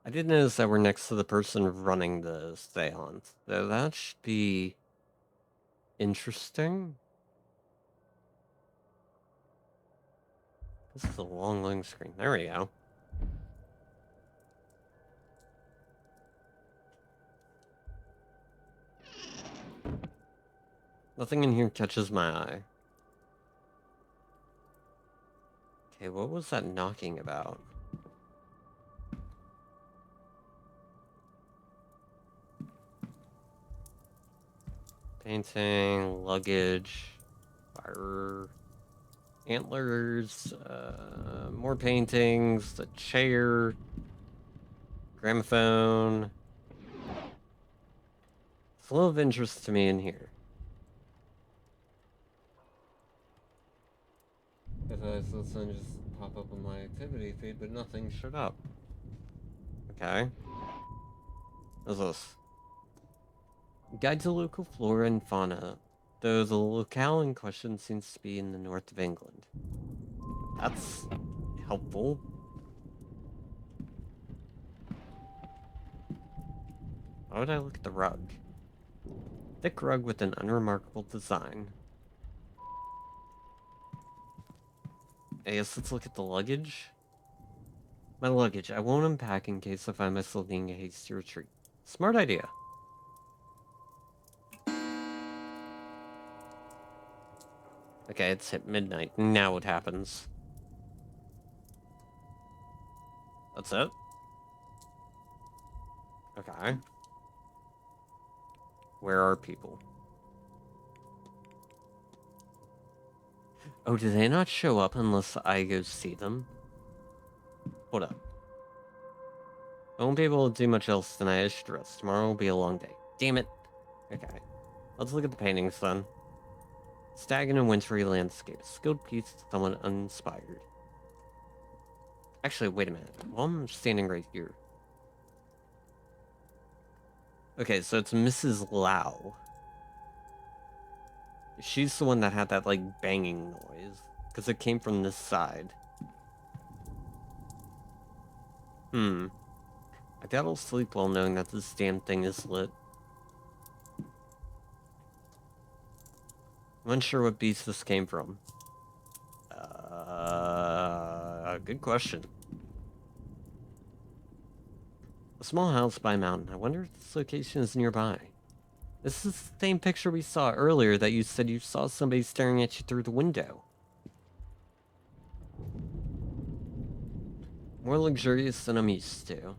I did notice that we're next to the person running the seance, so that should be interesting. This is a long loading screen. There we go. Nothing in here catches my eye. Okay, what was that knocking about? Painting, luggage, fire, antlers, more paintings, a chair, gramophone. It's a little of interest to me in here. If I saw something just pop up on my activity feed, but nothing showed up. Okay. What's this? Guide to local flora and fauna, though the locale in question seems to be in the north of England. That's helpful. Why would I look at the rug? Thick rug with an unremarkable design. I guess let's look at the luggage. My luggage. I won't unpack in case I find myself needing a hasty retreat. Smart idea. Okay, it's hit midnight. Now what happens? That's it? Okay. Where are people? Oh, do they not show up unless I go see them? Hold up. I won't be able to do much else tonight. I should rest. Tomorrow will be a long day. Damn it. Okay. Let's look at the paintings then. Stagnant and wintry landscape. Skilled piece, somewhat uninspired. Actually, wait a minute. Well, I'm standing right here. Okay, so it's Mrs. Lau. She's the one that had that, like, banging noise. Because it came from this side. I doubt I'll sleep well knowing that this damn thing is lit. I'm unsure what beast this came from. Good question. A small house by a mountain. I wonder if this location is nearby. This is the same picture we saw earlier that you said you saw somebody staring at you through the window. More luxurious than I'm used to.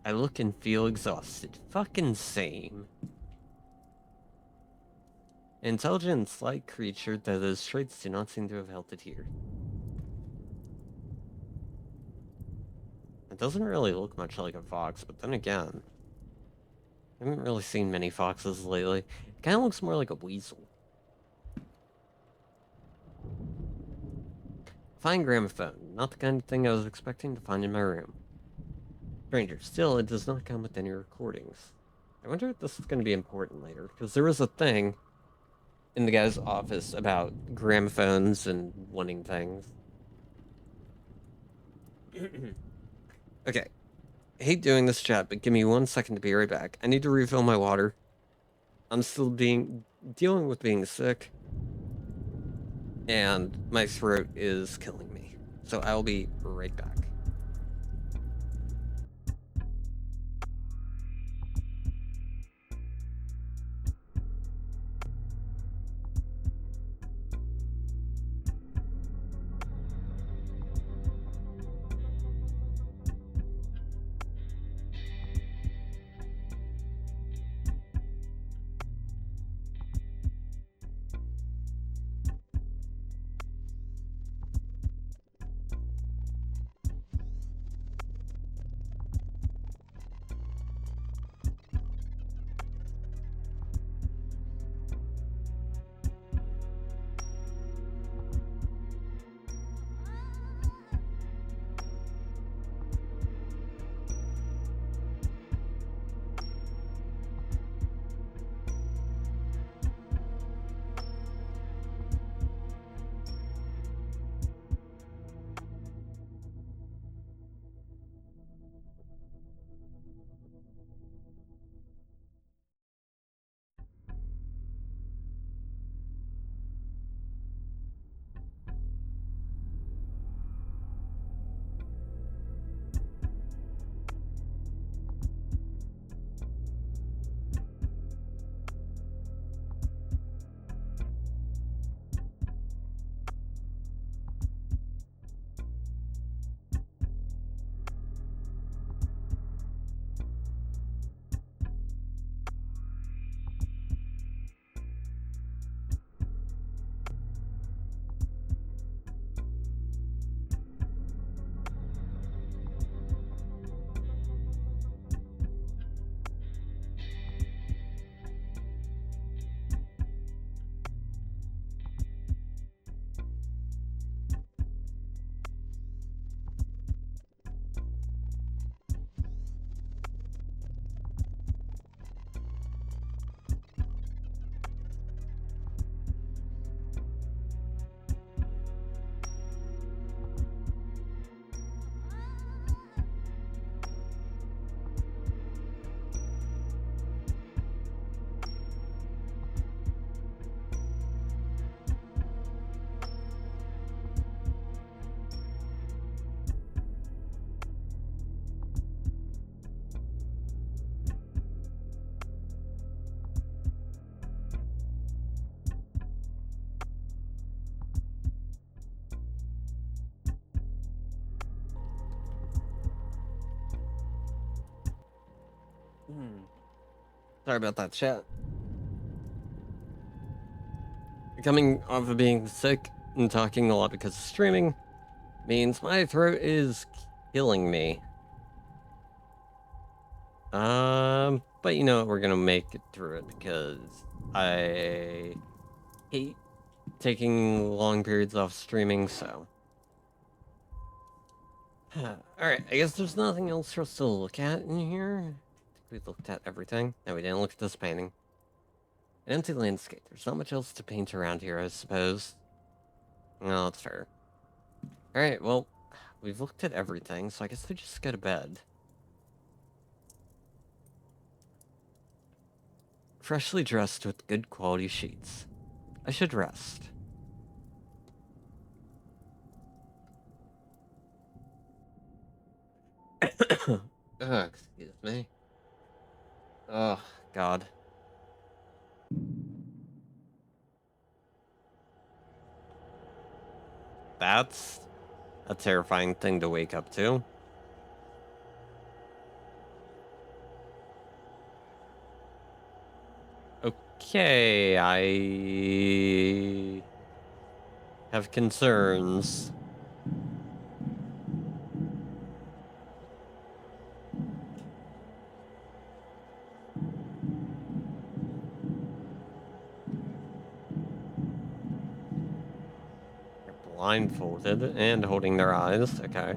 I look and feel exhausted. Fucking same. Intelligent and slight creature, though those traits do not seem to have helped it here. It doesn't really look much like a fox, but then again, I haven't really seen many foxes lately. It kind of looks more like a weasel. Fine gramophone, not the kind of thing I was expecting to find in my room. Stranger, still, it does not come with any recordings. I wonder if this is going to be important later, because there was a thing in the guy's office about gramophones and wanting things. Okay. I hate doing this chat, but give me 1 second to be right back. I need to refill my water. I'm still dealing with being sick. And my throat is killing me. So I'll be right back. Sorry about that, chat. Coming off of being sick and talking a lot because of streaming means my throat is killing me. But you know what? We're gonna make it through it because I hate taking long periods off streaming, so. Alright, I guess there's nothing else for us to look at in here. I think we looked at everything. No, we didn't look at this painting. An empty landscape. There's not much else to paint around here, I suppose. No, that's fair. Alright, well, we've looked at everything, so I guess we just go to bed. Freshly dressed with good quality sheets. I should rest. Excuse me. Oh, God. That's a terrifying thing to wake up to. Okay, I have concerns. They're blindfolded and holding their eyes. Okay.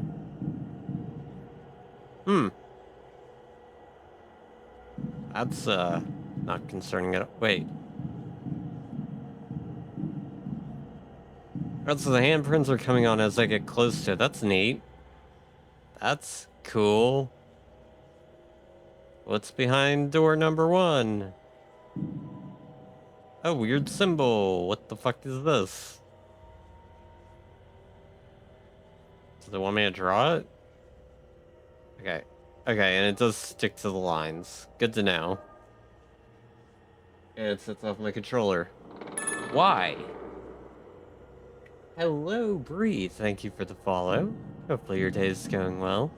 That's not concerning at all. Wait. Oh, so the handprints are coming on as I get close to it. That's neat. That's cool. What's behind door number 1? A weird symbol. What the fuck is this? Does it want me to draw it? Okay. Okay, and it does stick to the lines. Good to know. And it sets off my controller. Why? Hello, Bree. Thank you for the follow. Hopefully your day is going well.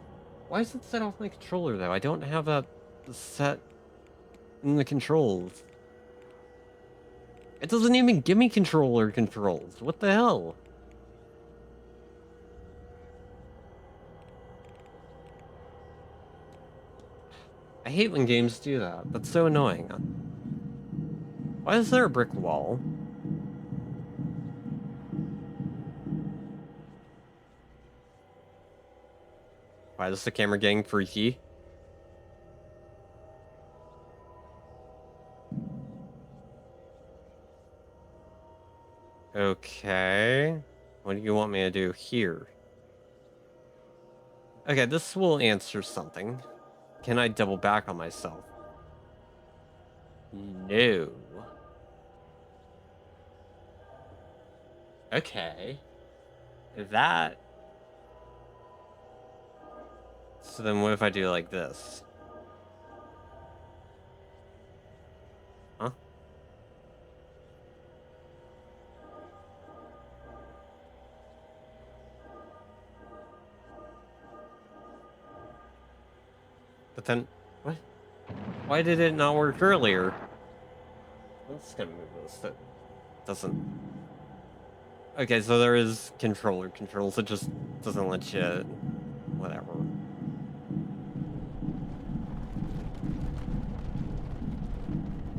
Why is it set off my controller, though? I don't have that set in the controls. It doesn't even give me controller controls. What the hell? I hate when games do that. That's so annoying. Why is there a brick wall? Why is the camera getting freaky? Okay. What do you want me to do here? Okay, this will answer something. Can I double back on myself? No. Okay. That... So then what if I do like this? Huh? But then... What? Why did it not work earlier? I'm just gonna move this. That doesn't... Okay, so there is controller controls. It just doesn't let you... Whatever.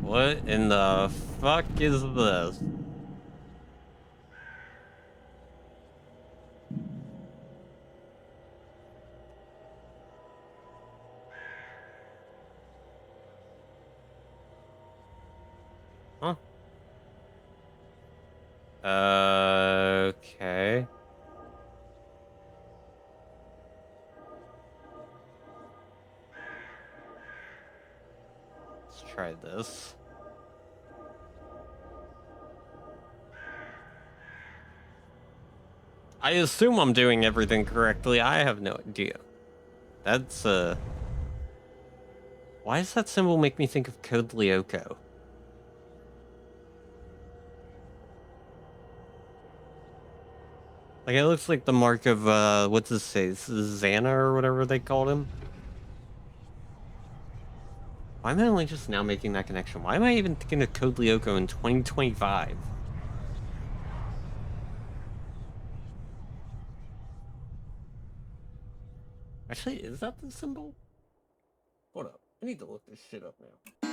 What in the fuck is this? Huh? Okay. Let's try this. I assume I'm doing everything correctly. I have no idea. That's, Why does that symbol make me think of Code Lyoko? Like, it looks like the mark of, what's this say? This is Xana or whatever they called him? Why am I only just now making that connection? Why am I even thinking of Code Lyoko in 2025? Actually, is that the symbol? Hold up. I need to look this shit up now. What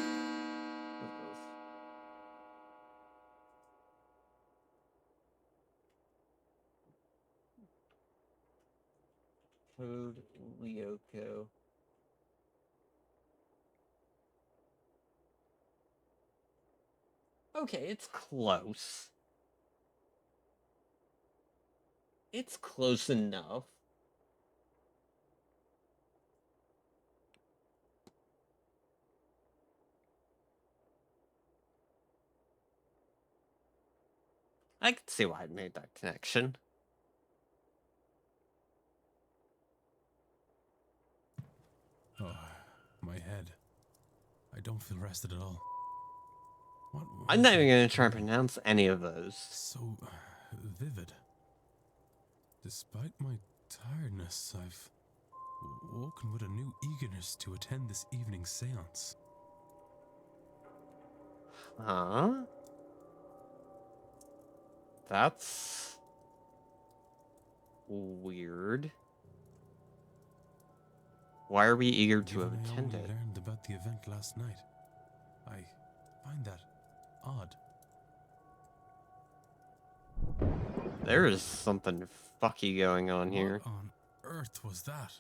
is this? Code Lyoko. Okay, it's close. It's close enough. I can see why I made that connection. Oh, my head. I don't feel rested at all. What I'm was not even that going to try and dream? pronounce any of those. So vivid. Despite my tiredness, I've woken with a new eagerness to attend this evening's seance. Huh? That's weird. Why are we eager to Given I attend only it? learned about the event last night, I find that odd. There is something fucky going on here. What on earth was that?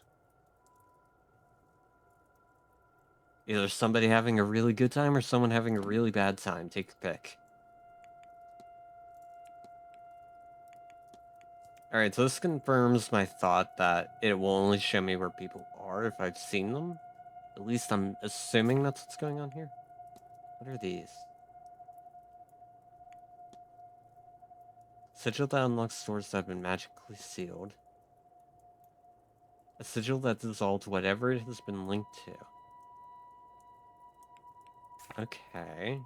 Either somebody having a really good time or someone having a really bad time. Take your pick. Alright, so this confirms my thought that it will only show me where people are if I've seen them. At least I'm assuming that's what's going on here. What are these? Sigil that unlocks doors that have been magically sealed. A sigil that dissolves whatever it has been linked to. Okay.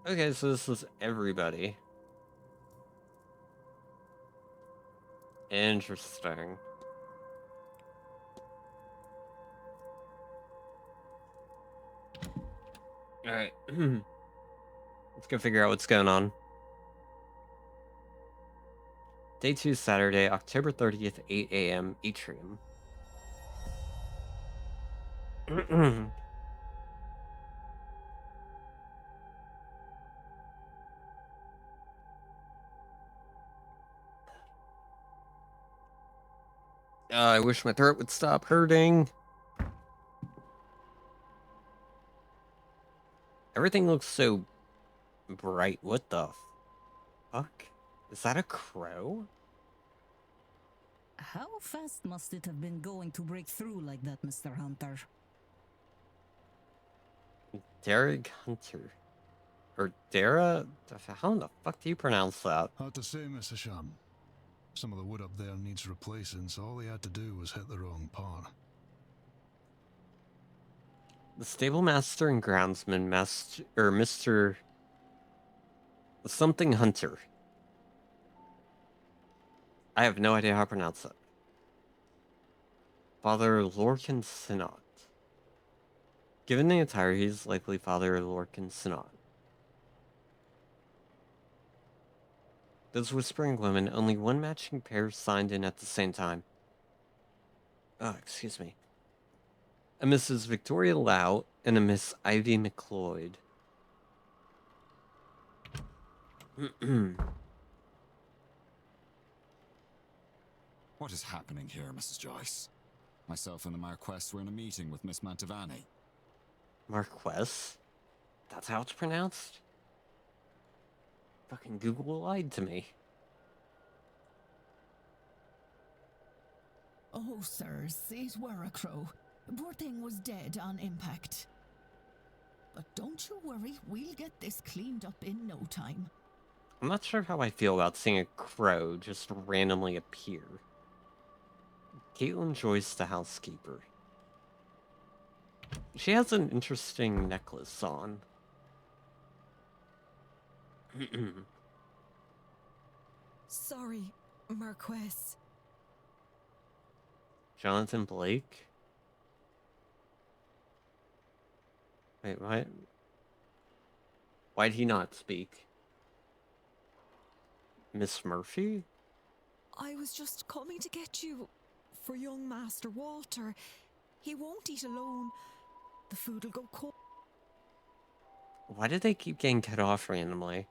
Okay, so this is everybody. Interesting. Alright. Let's go figure out what's going on. Day 2, Saturday, October 30th, 8 a.m., Atrium. I wish my throat would stop hurting. Everything looks so bright. What the fuck? Is that a crow? How fast must it have been going to break through like that, Mr. Hunter? Derek Hunter. Or Dara? How in the fuck do you pronounce that? Hard to say, Mr. Shum. Some of the wood up there needs replacing, so all they had to do was hit the wrong part. The stable master and groundsman, Mr. Something Hunter. I have no idea how to pronounce it. Father Lorcan Synod. Given the attire, he's likely Father Lorcan Synod. Those whispering women, only one matching pair signed in at the same time. Oh, excuse me. A Mrs. Victoria Lau and a Miss Ivy McLeod. What is happening here, Mrs. Joyce? Myself and the Marquess were in a meeting with Miss Mantovani. Marquess? That's how it's pronounced? Fucking Google lied to me. Oh, sirs, it were a crow. Poor thing was dead on impact. But don't you worry, we'll get this cleaned up in no time. I'm not sure how I feel about seeing a crow just randomly appear. Caitlin Joyce, the housekeeper. She has an interesting necklace on. Sorry, Marquess. Jonathan Blake? Wait, what? Why'd he not speak? Miss Murphy? I was just coming to get you for young Master Walter. He won't eat alone. The food'll go cold. Why did they keep getting cut off randomly?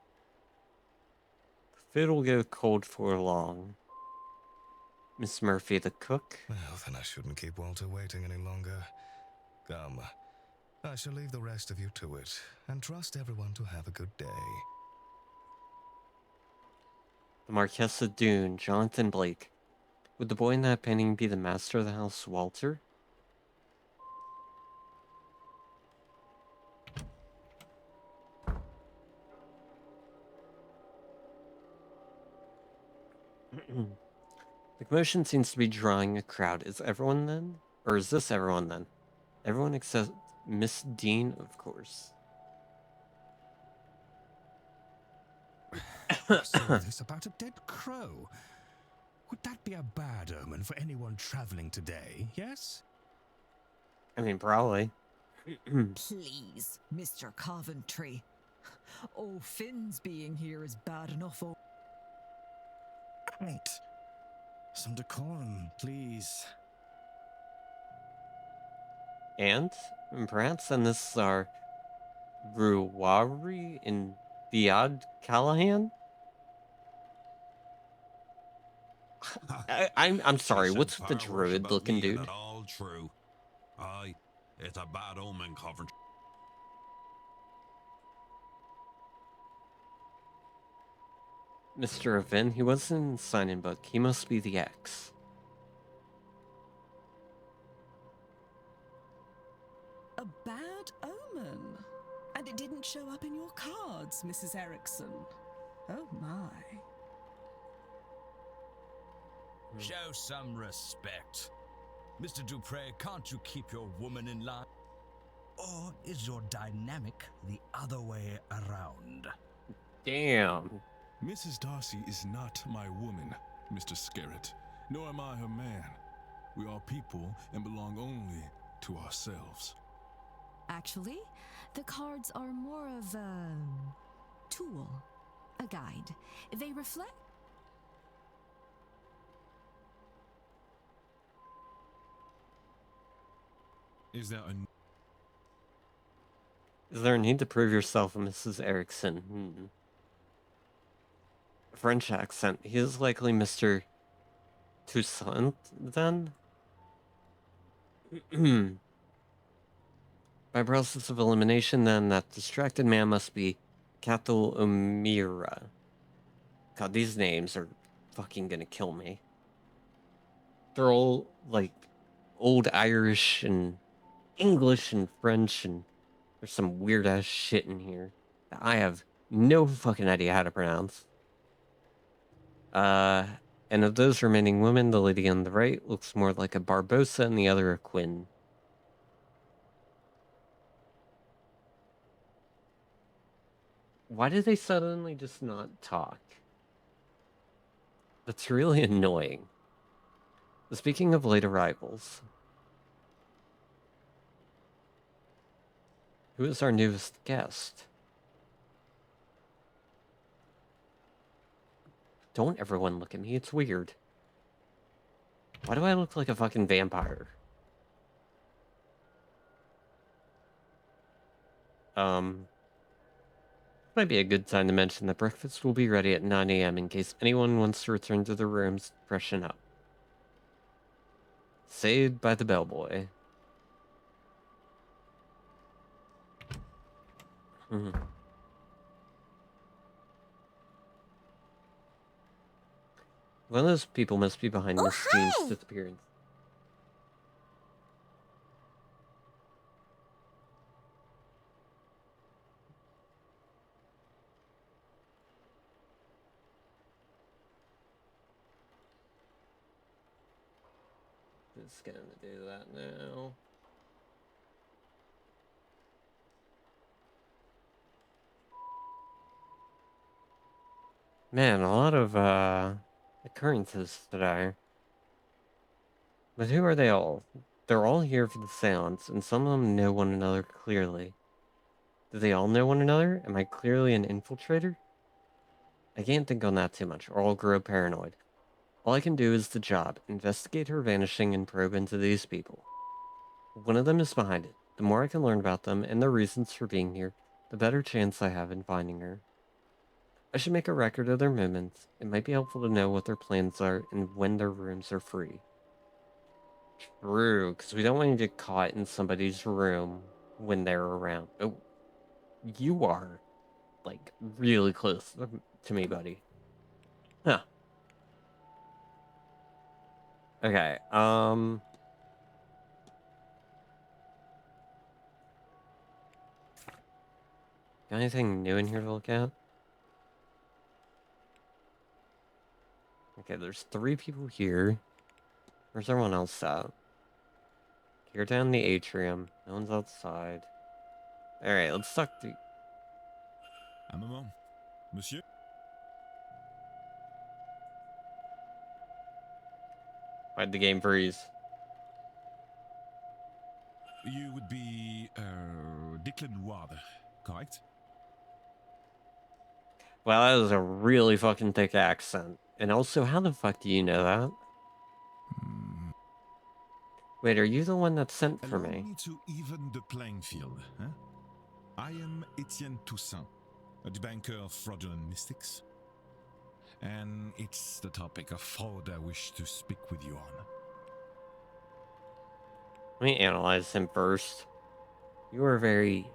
Food will go cold for long. Miss Murphy, the cook? Well, then I shouldn't keep Walter waiting any longer. Come, I shall leave the rest of you to it, and trust everyone to have a good day. The Marquess of Dune, Jonathan Blake. Would the boy in that painting be the master of the house, Walter? The commotion seems to be drawing a crowd. Is everyone then? Or is this everyone then? Everyone except Miss Dean, of course. What's all this about a dead crow? Would that be a bad omen for anyone traveling today, yes? I mean, probably. Please, Mr. Coventry. Oh, Finn's being here is bad enough. Oh, Right. Some decorum, please. And perhaps then this is our brewery in Biad Callahan? I'm sorry, what's with the druid looking dude? Not all true. Aye, it's a bad omen, Coventry. Mr. Evin, he wasn't in the sign-in book. He must be the X. A bad omen. And it didn't show up in your cards, Mrs. Erickson. Oh my. Show some respect. Mr. Dupre, can't you keep your woman in line? Or is your dynamic the other way around? Damn. Mrs. Darcy is not my woman, Mr. Scarrett, nor am I her man. We are people and belong only to ourselves. Actually, the cards are more of a tool, a guide. They reflect. Is there a need to prove yourself, Mrs. Erickson? French accent. He is likely Mr. Toussaint, then? By process of elimination, then, that distracted man must be Cathal O'Meara. God, these names are fucking gonna kill me. They're all, like, old Irish and English and French, and there's some weird-ass shit in here that I have no fucking idea how to pronounce. And of those remaining women, the lady on the right looks more like a Barbossa and the other a Quinn. Why did they suddenly just not talk? That's really annoying. Speaking of late arrivals, who is our newest guest? Don't everyone look at me, it's weird. Why do I look like a fucking vampire? Might be a good time to mention that breakfast will be ready at 9 a.m. in case anyone wants to return to their rooms to freshen up. Saved by the bellboy. One of those people must be behind Miss Dean's disappearance. Just gonna do that now. Man, a lot of occurrences today. But who are they all? They're all here for the seance, and some of them know one another clearly. Do they all know one another? Am I clearly an infiltrator? I can't think on that too much, or I'll grow paranoid. All I can do is the job, investigate her vanishing and probe into these people. One of them is behind it. The more I can learn about them and their reasons for being here, the better chance I have in finding her. I should make a record of their movements. It might be helpful to know what their plans are and when their rooms are free. True, because we don't want to get caught in somebody's room when they're around. Oh, you are, like, really close to me, buddy. Huh. Okay, got anything new in here to look at? Okay, there's 3 people here. Where's everyone else at? You're down in the atrium. No one's outside. Alright, let's talk to... Un moment. Monsieur? Why'd the game freeze? You would be, Declan Ward, correct? Well, that was a really fucking thick accent. And also, how the fuck do you know that? Wait, are you the one that sent for Allow me? me to even the playing field, huh? I am Etienne Toussaint, a debunker of fraudulent mystics. And it's the topic of fraud I wish to speak with you on. Let me analyze him first. You are a very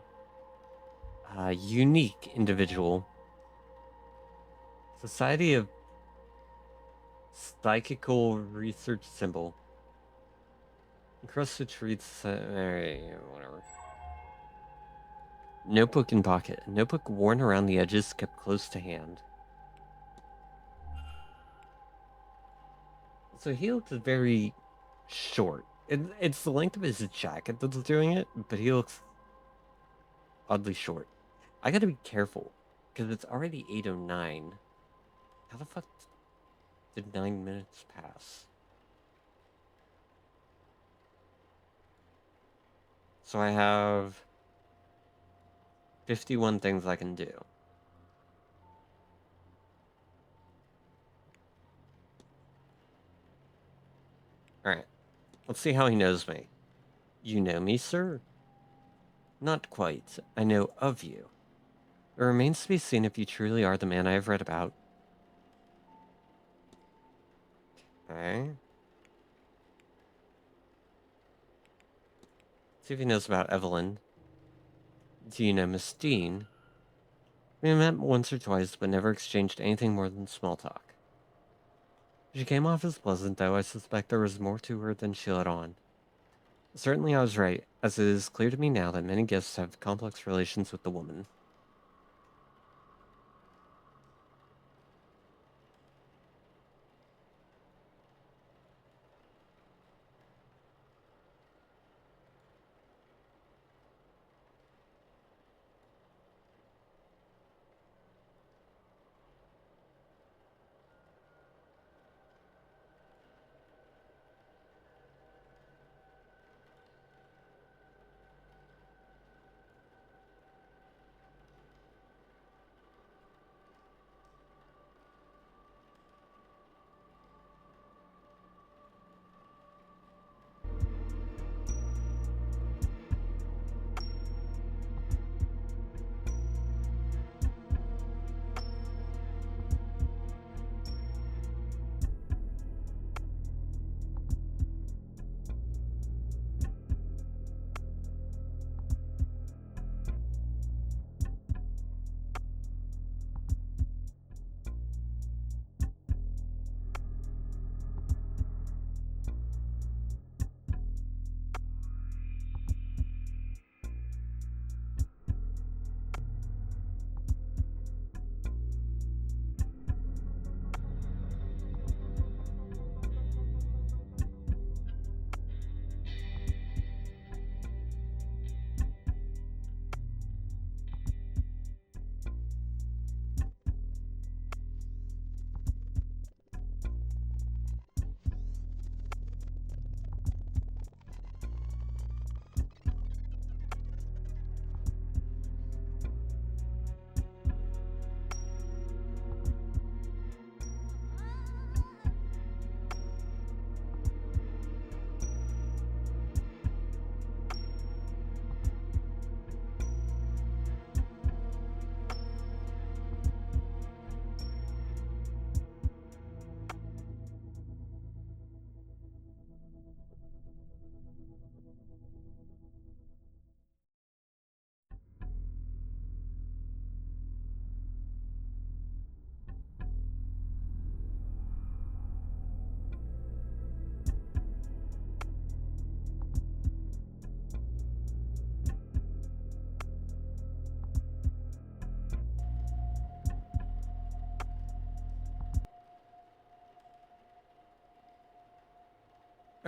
unique individual. Society of Psychical Research Symbol. Encrusted treats, whatever. Notebook in pocket. A notebook worn around the edges, kept close to hand. So he looks very short. It's the length of his jacket that's doing it, but he looks oddly short. I gotta be careful, because it's already 8:09. How the fuck did 9 minutes pass? So I have 51 things I can do. Alright, let's see how he knows me. You know me, sir? Not quite. I know of you. It remains to be seen if you truly are the man I have read about. Okay. See if he knows about Evelyn. Do you know Miss Dean? We met once or twice, but never exchanged anything more than small talk. She came off as pleasant, though I suspect there was more to her than she let on. Certainly I was right, as it is clear to me now that many guests have complex relations with the woman.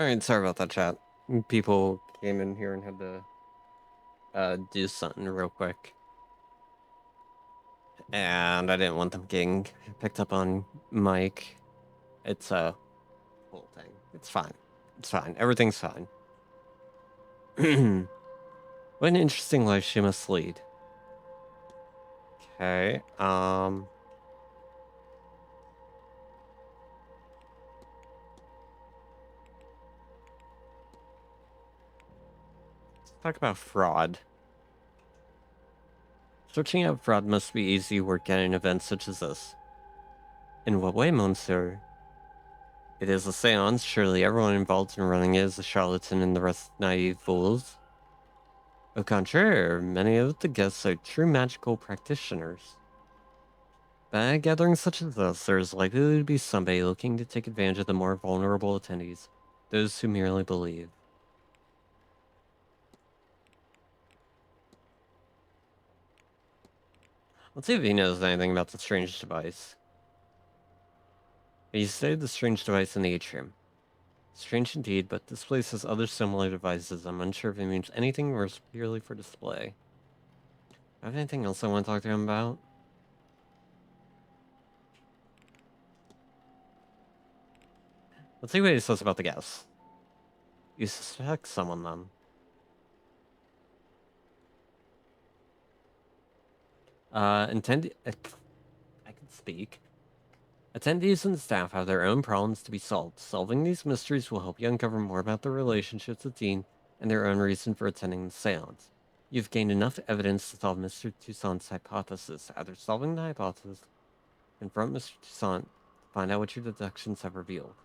Alright, sorry about that, chat. People came in here and had to do something real quick. And I didn't want them getting picked up on mic. It's a whole thing. It's fine. It's fine. Everything's fine. What an interesting life she must lead. Okay, let's talk about fraud. Searching out fraud must be easy work at an event such as this. In what way, monsieur? It is a seance. Surely everyone involved in running it is a charlatan and the rest naive fools. Au contraire, many of the guests are true magical practitioners. But at a gathering such as this, there is likely to be somebody looking to take advantage of the more vulnerable attendees, those who merely believe. Let's see if he knows anything about the strange device. He studied the strange device in the atrium. Strange indeed, but this place has other similar devices. I'm unsure if it means anything or is purely for display. I have anything else I want to talk to him about? Let's see what he says about the guests. You suspect someone, then. I can speak. Attendees and staff have their own problems to be solved. Solving these mysteries will help you uncover more about their relationships with Dean and their own reason for attending the seance. You've gained enough evidence to solve Mr. Toussaint's hypothesis. After solving the hypothesis, confront Mr. Toussaint, find out what your deductions have revealed.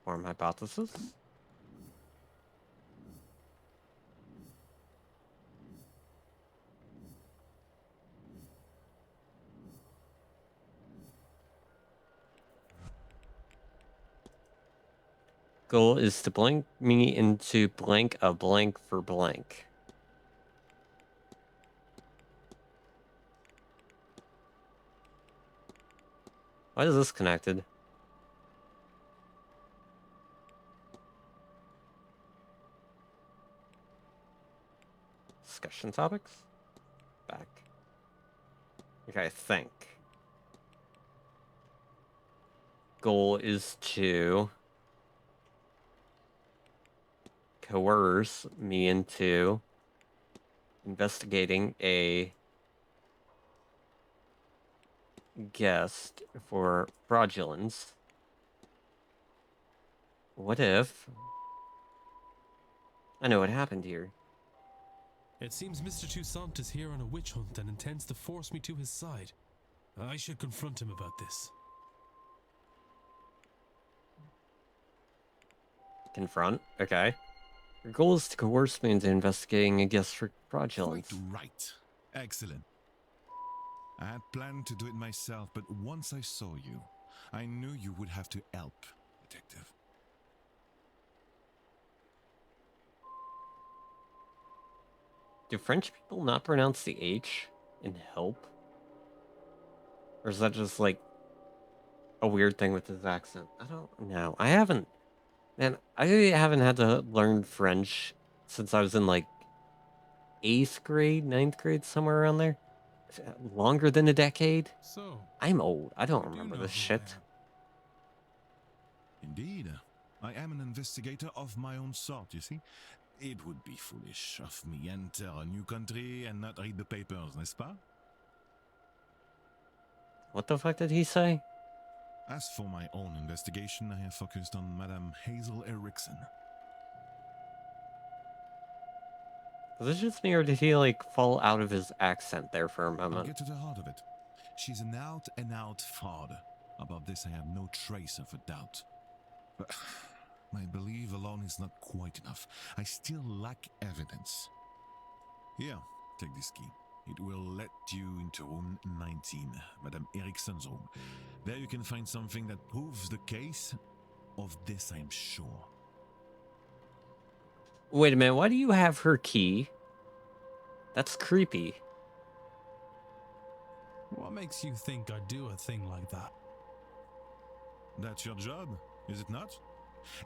Form hypothesis? Goal is to blank me into blank a blank for blank. Why is this connected? Discussion topics? Back. Okay, I think. Goal is to coerce me into investigating a guest for fraudulence. What if... I know what happened here. It seems Mr. Toussaint is here on a witch hunt and intends to force me to his side. I should confront him about this. Confront? Okay. Your goal is to coerce me into investigating a guest for fraudulence. Quite right. Excellent. I had planned to do it myself, but once I saw you, I knew you would have to help, Detective. Do French people not pronounce the H in help? Or is that just like a weird thing with his accent? I don't know. I haven't had to learn French since I was in like 8th grade, 9th grade, somewhere around there. Longer than a decade? So, I'm old. I don't remember this shit. Indeed. I am an investigator of my own sort, you see. It would be foolish of me enter a new country and not read the papers, n'est-ce pas? What the fuck did he say? As for my own investigation, I have focused on Madame Hazel Erickson. Was it just me, or did he like fall out of his accent there for a moment? I'll get to the heart of it. She's an out-and-out fraud. About this I have no trace of a doubt. But my belief alone is not quite enough. I still lack evidence. Here, take this key. It will let you into room 19, Madame Erickson's room. There you can find something that proves the case. Of this I am sure. Wait a minute, why do you have her key? That's creepy. What makes you think I'd do a thing like that? That's your job, is it not?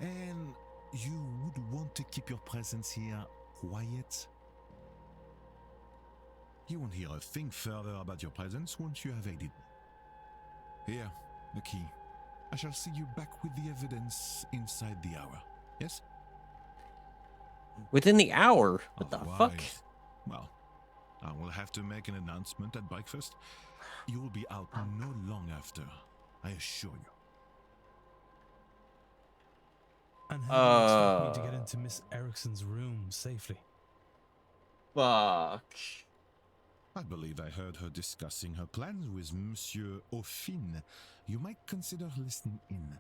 And you would want to keep your presence here quiet? You won't hear a thing further about your presence once you have aided me. Here, the key. I shall see you back with the evidence inside the hour. Yes? Within the hour? What the fuck? Otherwise, well, I will have to make an announcement at breakfast. You will be out no long after, I assure you. And how do you expect me to get into Miss Erickson's room safely? Fuck. I believe I heard her discussing her plans with Monsieur Aufin. You might consider listening in.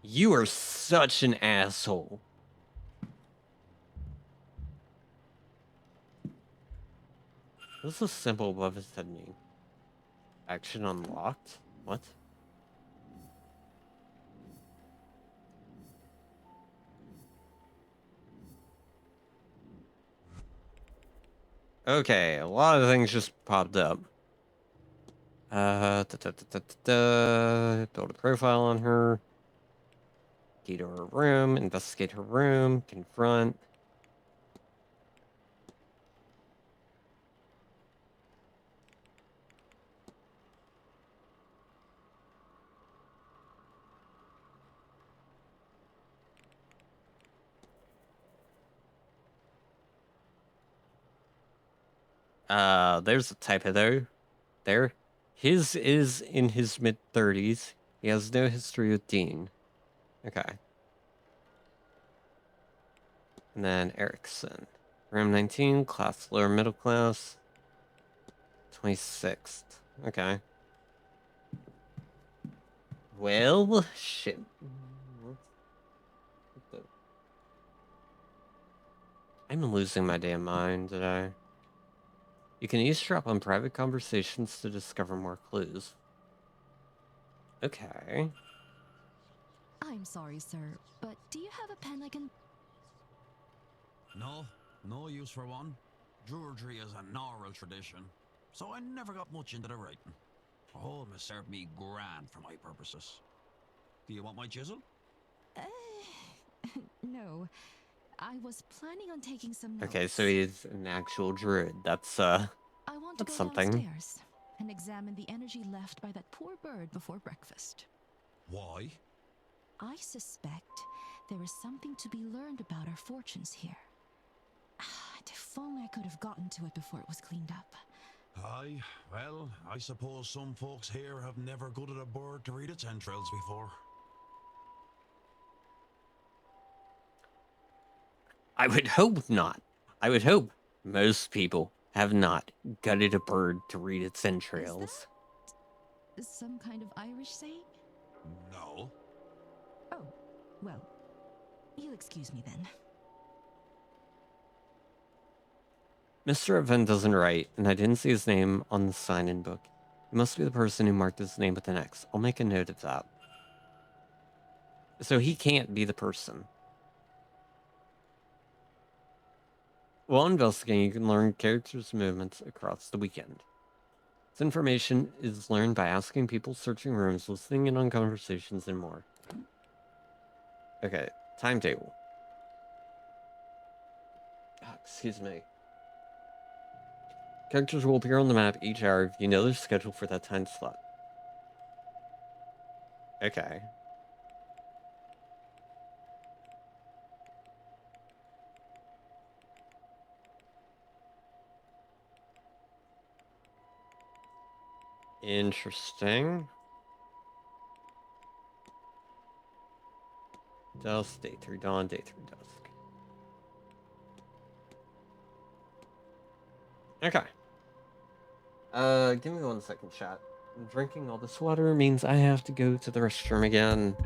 You are such an asshole. What does the symbol above his head mean? Action unlocked? What? Okay, a lot of things just popped up. Build a profile on her. Key to her room, investigate her room, confront. There's a typo there. His is in his mid-30s. He has no history with Dean. Okay. And then Erickson. Room 19, class lower middle class. 26th. Okay. Well, shit. I'm losing my damn mind today. You can eavesdrop on private conversations to discover more clues. Okay. I'm sorry, sir, but do you have a pen I can... No, no use for one. Druidry is an oral tradition, so I never got much into the writing. A hole must serve me grand for my purposes. Do you want my chisel? No. I was planning on taking some notes. Okay, so he's an actual druid. That's I want to that's go something. downstairs and examine the energy left by that poor bird before breakfast. Why? I suspect there is something to be learned about our fortunes here. If only I could have gotten to it before it was cleaned up. Aye, well, I suppose some folks here have never gutted a bird to read its entrails before. I would hope not. I would hope most people have not gutted a bird to read its entrails. Is some kind of Irish saying? No. Oh, well, you'll excuse me then. Mr. Event doesn't write, and I didn't see his name on the sign-in book. It must be the person who marked his name with an X. I'll make a note of that. So he can't be the person. While investigating, you can learn characters' movements across the weekend. This information is learned by asking people, searching rooms, listening in on conversations, and more. Okay, timetable. Excuse me. Characters will appear on the map each hour if you know their schedule for that time slot. Okay. Interesting. Dusk, day 3 dawn, day 3 dusk. Okay. Give me 1 second, chat. Drinking all this water means I have to go to the restroom again.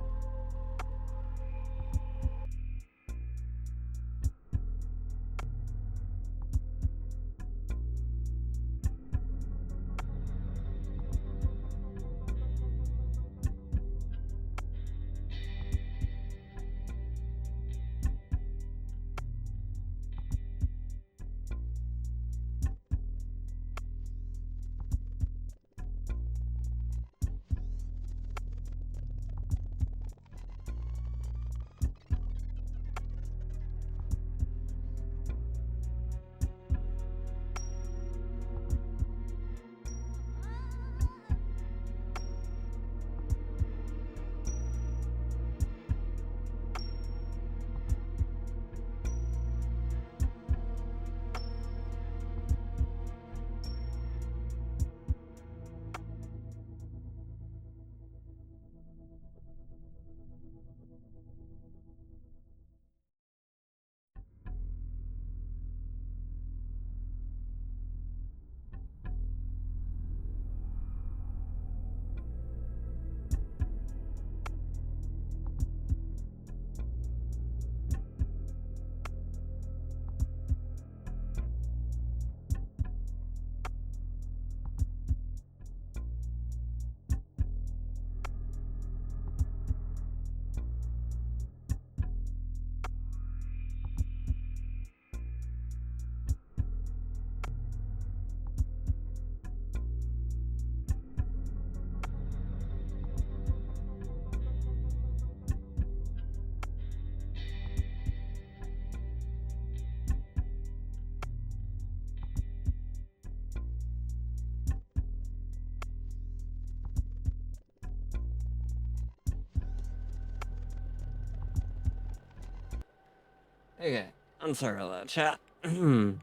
Okay, I'm sorry about that, chat. Too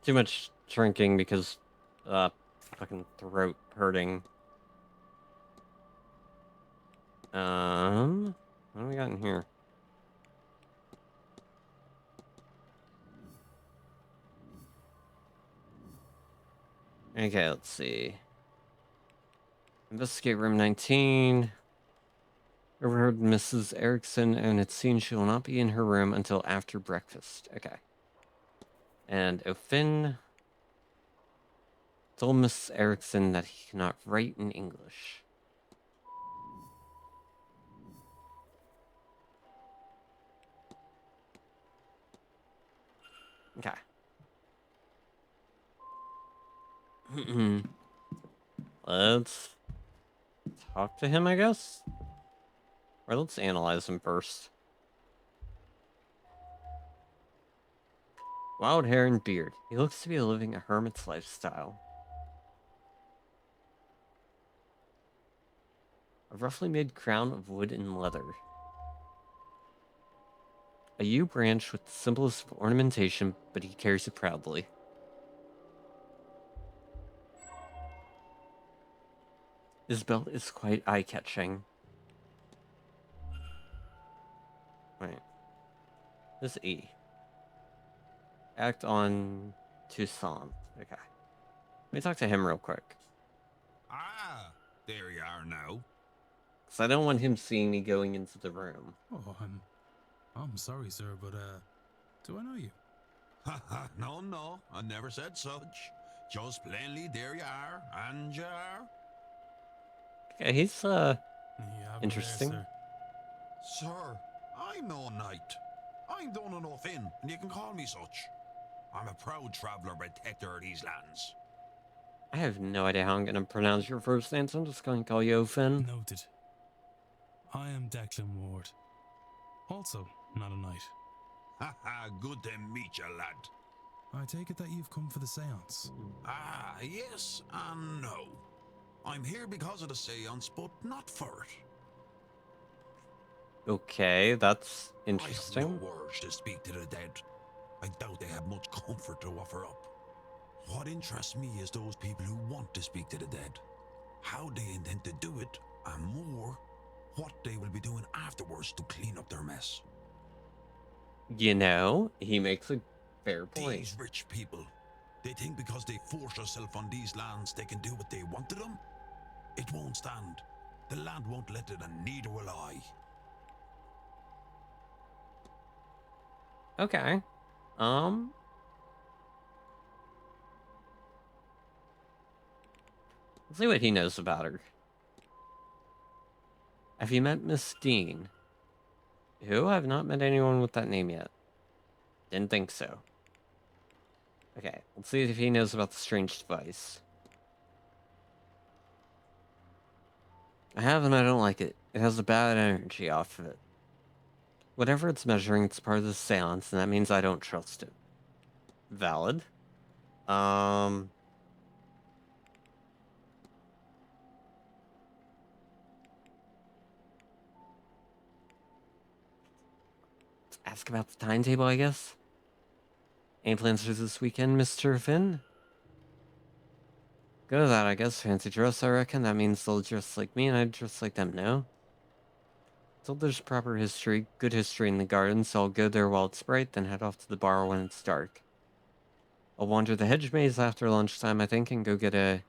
much drinking because, fucking throat hurting. What do we got in here? Okay, let's see. Investigate room 19. Overheard Mrs. Erickson, and it seems she will not be in her room until after breakfast. Okay. And O'Finn told Mrs. Erickson that he cannot write in English. Okay. Let's talk to him, I guess? Or let's analyze him first. Wild hair and beard. He looks to be living a hermit's lifestyle. A roughly made crown of wood and leather. A yew branch with the simplest of ornamentation, but he carries it proudly. His belt is quite eye-catching. Wait. This E. Act on Toussaint. Okay. Let me talk to him real quick. Ah, there you are now. Because I don't want him seeing me going into the room. Oh, I'm sorry, sir, but, do I know you? Ha, no, I never said such. Just plainly, there you are, and you are. Okay, he's, interesting. There, Sir, I'm no knight. I'm done enough in, and you can call me such. I'm a proud traveller, protector of these lands. I have no idea how I'm going to pronounce your first name, so I'm just going to call you O'Finn. Noted. I am Declan Ward. Also, not a knight. Ha, good to meet you, lad. I take it that you've come for the seance. Ah, yes and no. I'm here because of the seance, but not for it. Okay, that's I interesting. have no urge to speak to the dead. I doubt they have much comfort to offer up. What interests me is those people who want to speak to the dead. How they intend to do it, and more, what they will be doing afterwards to clean up their mess. You know, he makes a fair point. These rich people, they think because they force themselves on these lands they can do what they want to them? It won't stand. The land won't let it, and neither will I. Okay. Let's see what he knows about her. Have you met Miss Dean? Who? I've not met anyone with that name yet. Didn't think so. Okay, let's see if he knows about the strange device. I have and I don't like it. It has a bad energy off of it. Whatever it's measuring, it's part of the seance, and that means I don't trust it. Valid. Let's ask about the timetable, I guess. Any plans for this weekend, Mr. Finn? Go to that, I guess. Fancy dress, I reckon. That means they'll dress like me and I dress like them, no? So there's proper history, good history in the garden, so I'll go there while it's bright, then head off to the bar when it's dark. I'll wander the hedge maze after lunchtime, I think, and go get a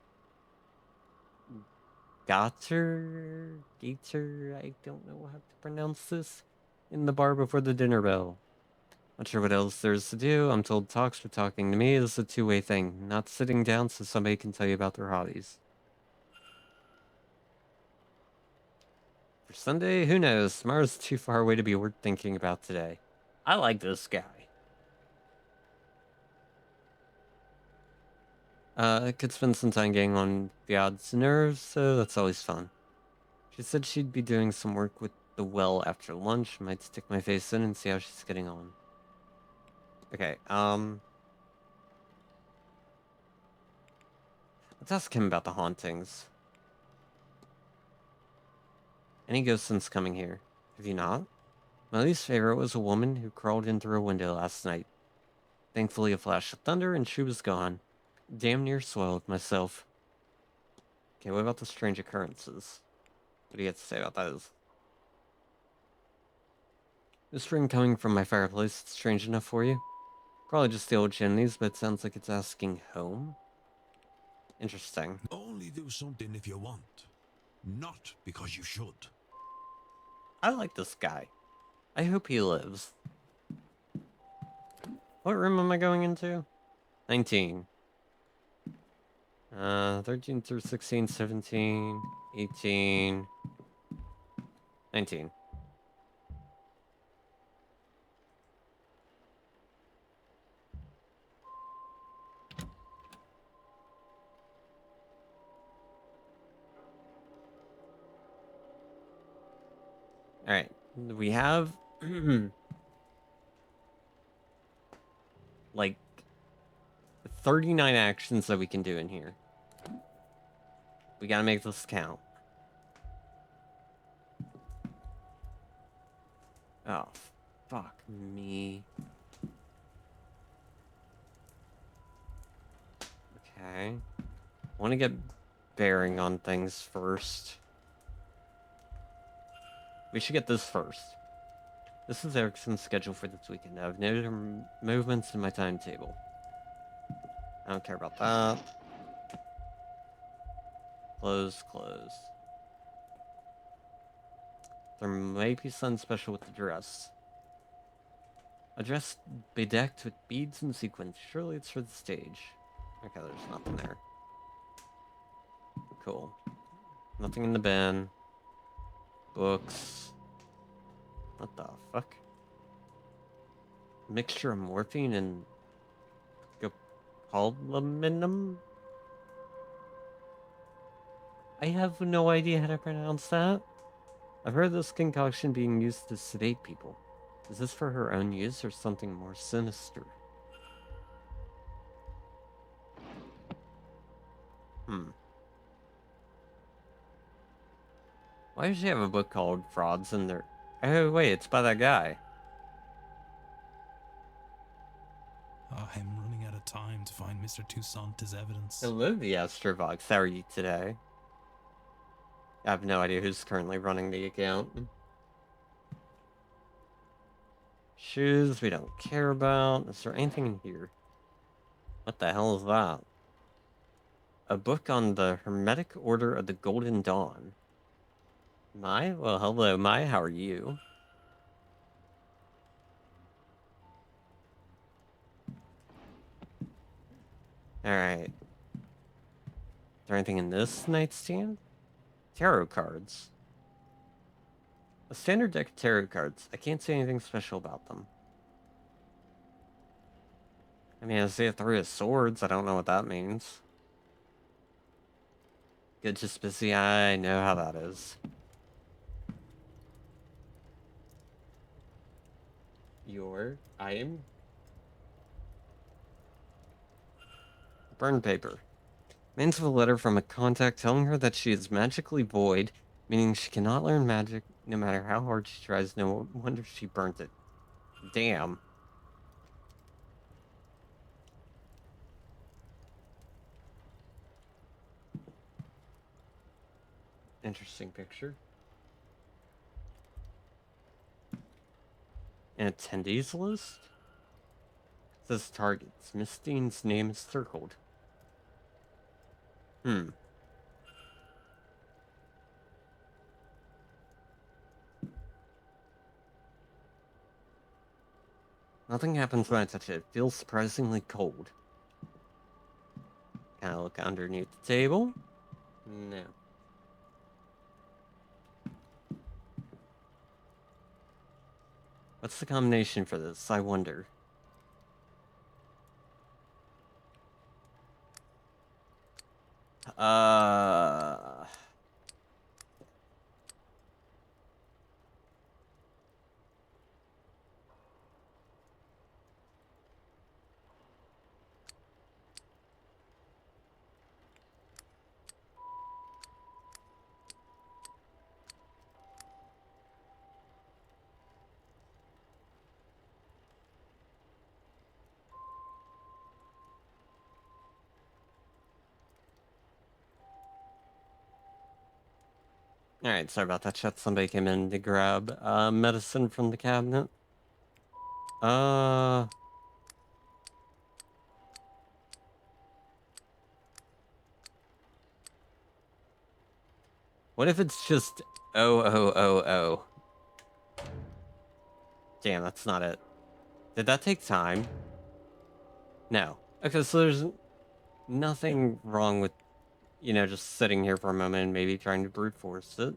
gator, I don't know how to pronounce this, in the bar before the dinner bell. Not sure what else there's to do. I'm told talks for talking to me is a two-way thing, not sitting down so somebody can tell you about their hobbies. For Sunday, who knows? Tomorrow's too far away to be worth thinking about today. I like this guy. I could spend some time getting on Vods' nerves, so that's always fun. She said she'd be doing some work with the well after lunch. Might stick my face in and see how she's getting on. Okay, let's ask him about the hauntings. Any ghosts since coming here? Have you not? My least favorite was a woman who crawled in through a window last night. Thankfully, a flash of thunder and she was gone. Damn near swallowed myself. Okay, what about the strange occurrences? What do you have to say about those? The string coming from my fireplace, it's strange enough for you? Probably just the old chimneys, but it sounds like it's asking home? Interesting. Only do something if you want, not because you should. I like this guy. I hope he lives. What room am I going into? 19. 13 through 16, 17, 18, 19. Alright, we have like 39 actions that we can do in here. We gotta make this count. Oh, fuck me. Okay. Want to get bearing on things first. We should get this first. This is Erickson's schedule for this weekend. I've noted her movements in my timetable. I don't care about that. Close, close. There may be something special with the dress. A dress bedecked with beads and sequins. Surely it's for the stage. Okay, there's nothing there. Cool. Nothing in the bin. Books. What the fuck? Mixture of morphine and scopolamine? I have no idea how to pronounce that. I've heard this concoction being used to sedate people. Is this for her own use or something more sinister? Why does she have a book called Vods in there? Oh, wait, it's by that guy. I'm running out of time to find Mr. Toussaint as evidence. Hello, the Astrovox. How are you today? I have no idea who's currently running the account. Shoes we don't care about. Is there anything in here? What the hell is that? A book on the Hermetic Order of the Golden Dawn. Mai? Well, hello, Mai. How are you? Alright. Is there anything in this nightstand? Tarot cards. A standard deck of tarot cards. I can't say anything special about them. I mean, I see a 3 of swords. I don't know what that means. Good, just busy. I know how that is. I am... Burn paper. Means of a letter from a contact telling her that she is magically void, meaning she cannot learn magic no matter how hard she tries. No wonder she burnt it. Damn. Interesting picture. An attendees list? It says targets. Miss Dean's name is circled. Nothing happens when I touch it. It feels surprisingly cold. Can I look underneath the table? No. What's the combination for this? I wonder. Alright, sorry about that, chat. Somebody came in to grab medicine from the cabinet. What if it's just O-O-O-O? Damn, that's not it. Did that take time? No. Okay, so there's nothing wrong with, you know, just sitting here for a moment and maybe trying to brute force it.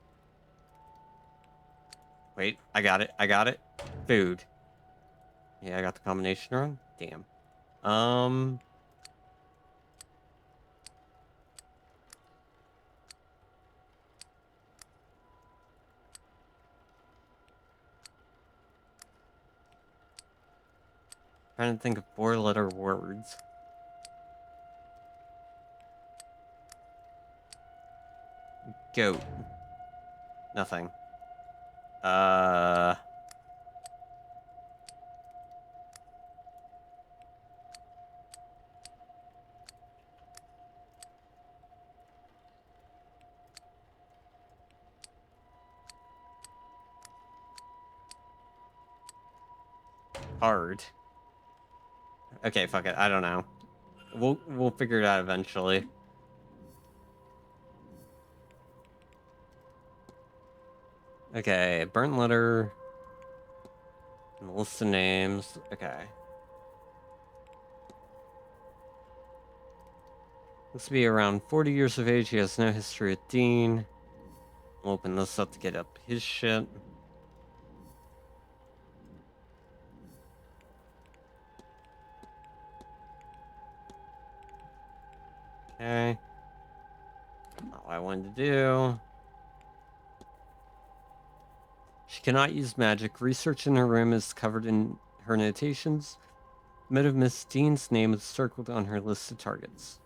Wait, I got it. I got it. Food. Yeah, I got the combination wrong. Damn. Trying to think of 4-letter words. Goat. Nothing. Hard. Okay, fuck it. I don't know. We'll figure it out eventually. Okay, burnt letter. List of names. Okay. Looks to be around 40 years of age. He has no history with Dean. We'll open this up to get up his shit. Okay. Not what I wanted to do. She cannot use magic. Research in her room is covered in her notations. Mid of Miss Dean's name is circled on her list of targets.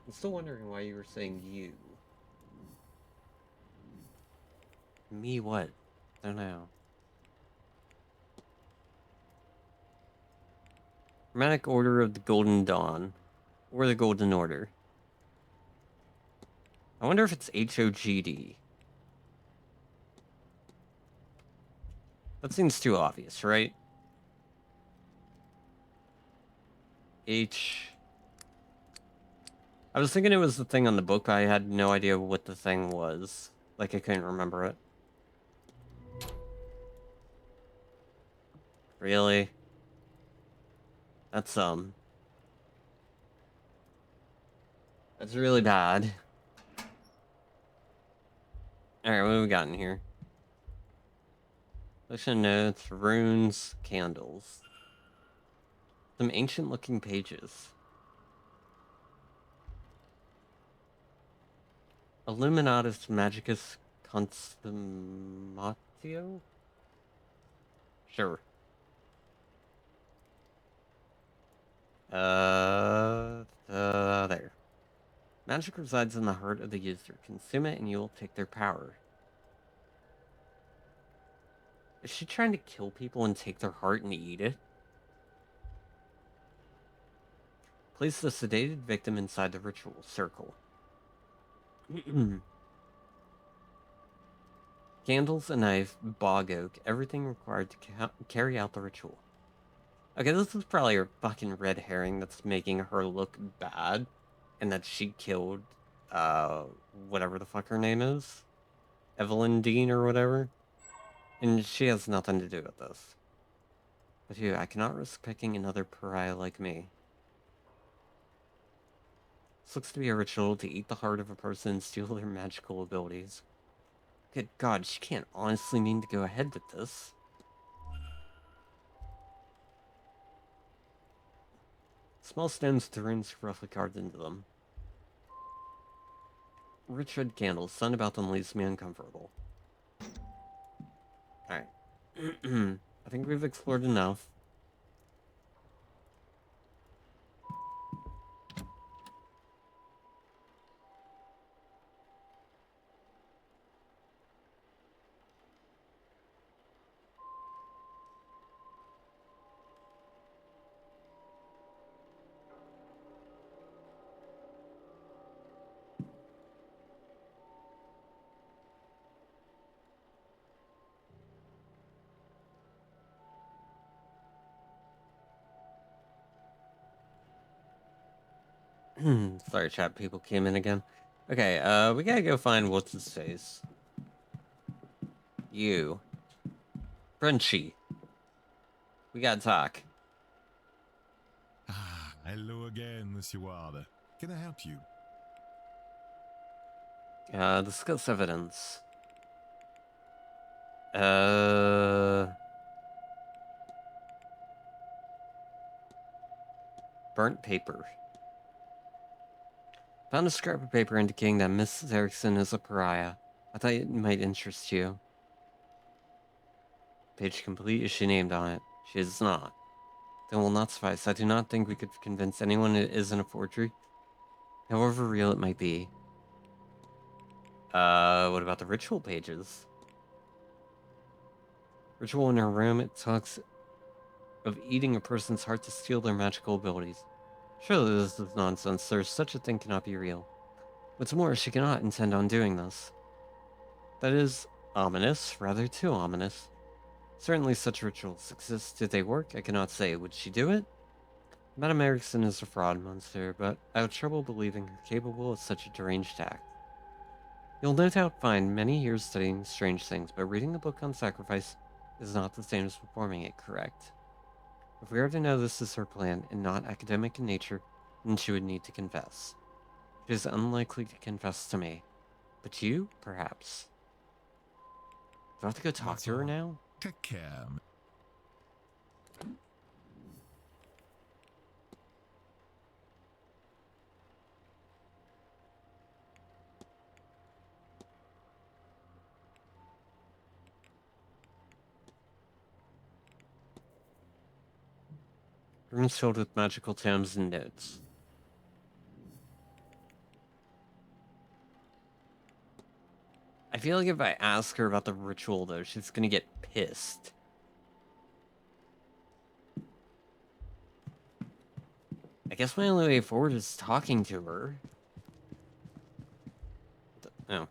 I'm still wondering why you were saying you. Me what? I don't know. Dramatic Order of the Golden Dawn. Or the Golden Order. I wonder if it's HOGD. That seems too obvious, right? H... I was thinking it was the thing on the book, but I had no idea what the thing was. Like, I couldn't remember it. Really? That's really bad. Alright, what have we got in here? Collection notes, runes, candles. Some ancient-looking pages. Illuminatus Magicus Consumatio? Sure. There. Magic resides in the heart of the user. Consume it and you will take their power. Is she trying to kill people and take their heart and eat it? Place the sedated victim inside the ritual circle. Candles, a knife, bog oak, everything required to carry out the ritual. Okay, this is probably a fucking red herring that's making her look bad. And that she killed, whatever the fuck her name is. Evelyn Dean or whatever. And she has nothing to do with this. But here, I cannot risk picking another pariah like me. This looks to be a ritual to eat the heart of a person and steal their magical abilities. Good God, she can't honestly mean to go ahead with this. Small stones with runes roughly carved into them. Rich red candles. Something about them leaves me uncomfortable. Alright. I think we've explored enough. Sorry, chat. People came in again. Okay, we gotta go find what's his face. You. Frenchie. We gotta talk. Ah, hello again, Monsieur Ward. Can I help you? Discuss evidence. Burnt paper. Found a scrap of paper indicating that Mrs. Erickson is a pariah. I thought it might interest you. Page complete is she named on it? She is not. Then will not suffice. I do not think we could convince anyone it isn't a forgery, however real it might be. What about the ritual pages? Ritual in her room, it talks of eating a person's heart to steal their magical abilities. Surely this is nonsense. There's such a thing cannot be real. What's more, she cannot intend on doing this. That is ominous, rather too ominous. Certainly such rituals exist. Did they work? I cannot say. Would she do it? Madame Erickson is a fraud, Monsieur, but I have trouble believing her capable of such a deranged act. You'll no doubt find many years studying strange things, but reading a book on sacrifice is not the same as performing it, correct? If we are to know this is her plan, and not academic in nature, then she would need to confess. She is unlikely to confess to me. But you, perhaps. Do I have to go talk to her now? Take care. Rooms filled with magical tomes and notes. I feel like if I ask her about the ritual, though, she's gonna get pissed. I guess my only way forward is talking to her. No.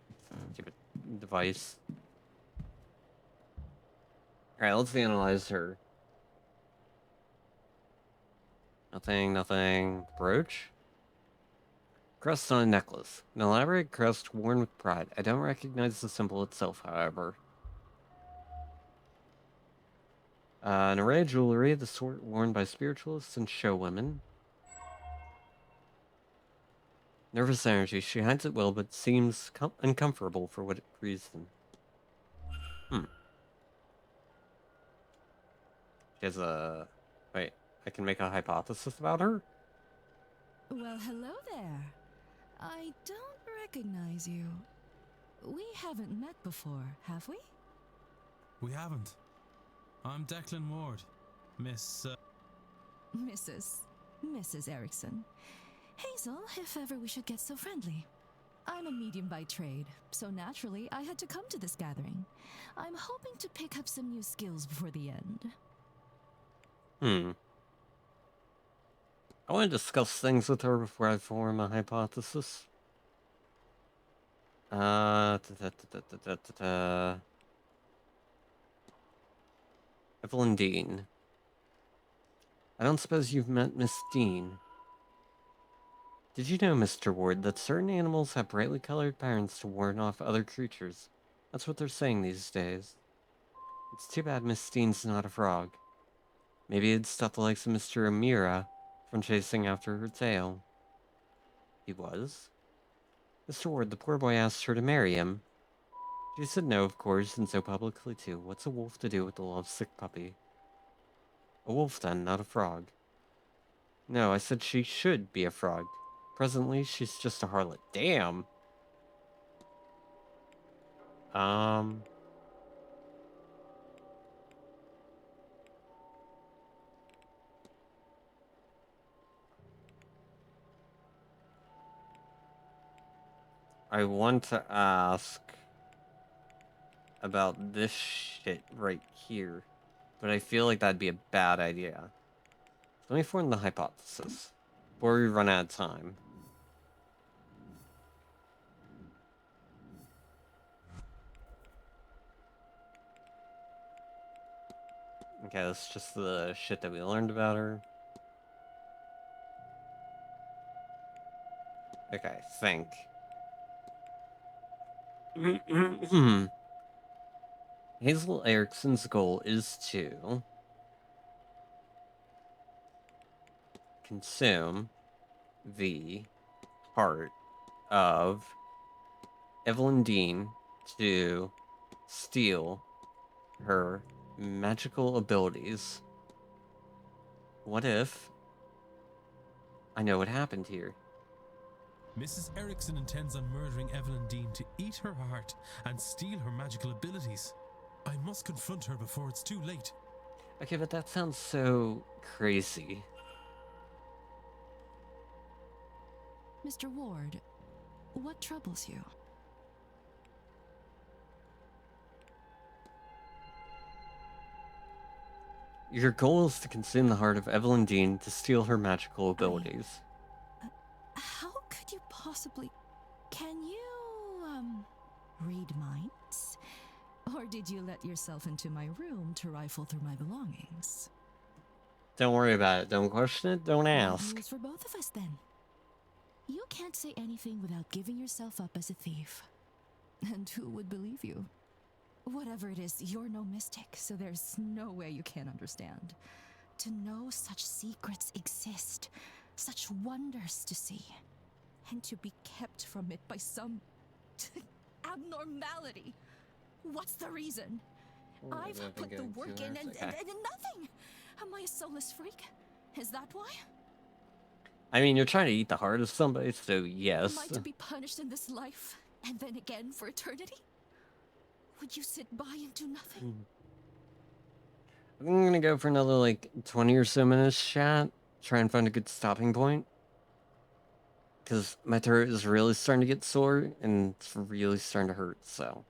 Stupid device. Alright, let's analyze her. Nothing. Brooch? Crest on a necklace. An elaborate crest worn with pride. I don't recognize the symbol itself, however. An array of jewelry, the sort worn by spiritualists and show women. Nervous energy. She hides it well, but seems uncomfortable for what reason. She has a... Wait, I can make a hypothesis about her? Well, hello there. I don't recognize you. We haven't met before, have we? We haven't. I'm Declan Ward, Miss... Mrs. Erickson. Hazel, if ever we should get so friendly. I'm a medium by trade, so naturally I had to come to this gathering. I'm hoping to pick up some new skills before the end. I want to discuss things with her before I form a hypothesis. Evelyn Dean. I don't suppose you've met Miss Dean. Did you know, Mr. Ward, that certain animals have brightly colored patterns to warn off other creatures? That's what they're saying these days. It's too bad Miss Dean's not a frog. Maybe it'd stop the likes of Mr. Amira from chasing after her tail. He was? Mr. Ward, the poor boy asked her to marry him. She said no, of course, and so publicly too. What's a wolf to do with a lovesick puppy? A wolf then, not a frog. No, I said she should be a frog. Presently, she's just a harlot. Damn! I want to ask about this shit right here, but I feel like that'd be a bad idea. Let me form the hypothesis before we run out of time. Okay, that's just the shit that we learned about her. Okay, think. Hazel Erickson's goal is to consume the heart of Evelyn Dean to steal her magical abilities. What if I know what happened here? Mrs. Erickson intends on murdering Evelyn Dean to eat her heart and steal her magical abilities. I must confront her before it's too late. Okay, but that sounds so crazy. Mr. Ward, what troubles you? Your goal is to consume the heart of Evelyn Dean to steal her magical abilities. How could you possibly... Can you, read minds? Or did you let yourself into my room to rifle through my belongings? Don't worry about it. Don't question it. Don't ask. News for both of us, then. You can't say anything without giving yourself up as a thief. And who would believe you? Whatever it is, you're no mystic, so there's no way you can't understand. To know such secrets exist, such wonders to see, and to be kept from it by some abnormality. What's the reason? I've put the work in and nothing. Am I a soulless freak? Is that why? I mean, you're trying to eat the heart of somebody, so yes. Am I to be punished in this life, and then again for eternity? Would you sit by and do nothing? I think I'm gonna go for another, like, 20 or so minutes chat. Try and find a good stopping point. Because my throat is really starting to get sore, and it's really starting to hurt, so...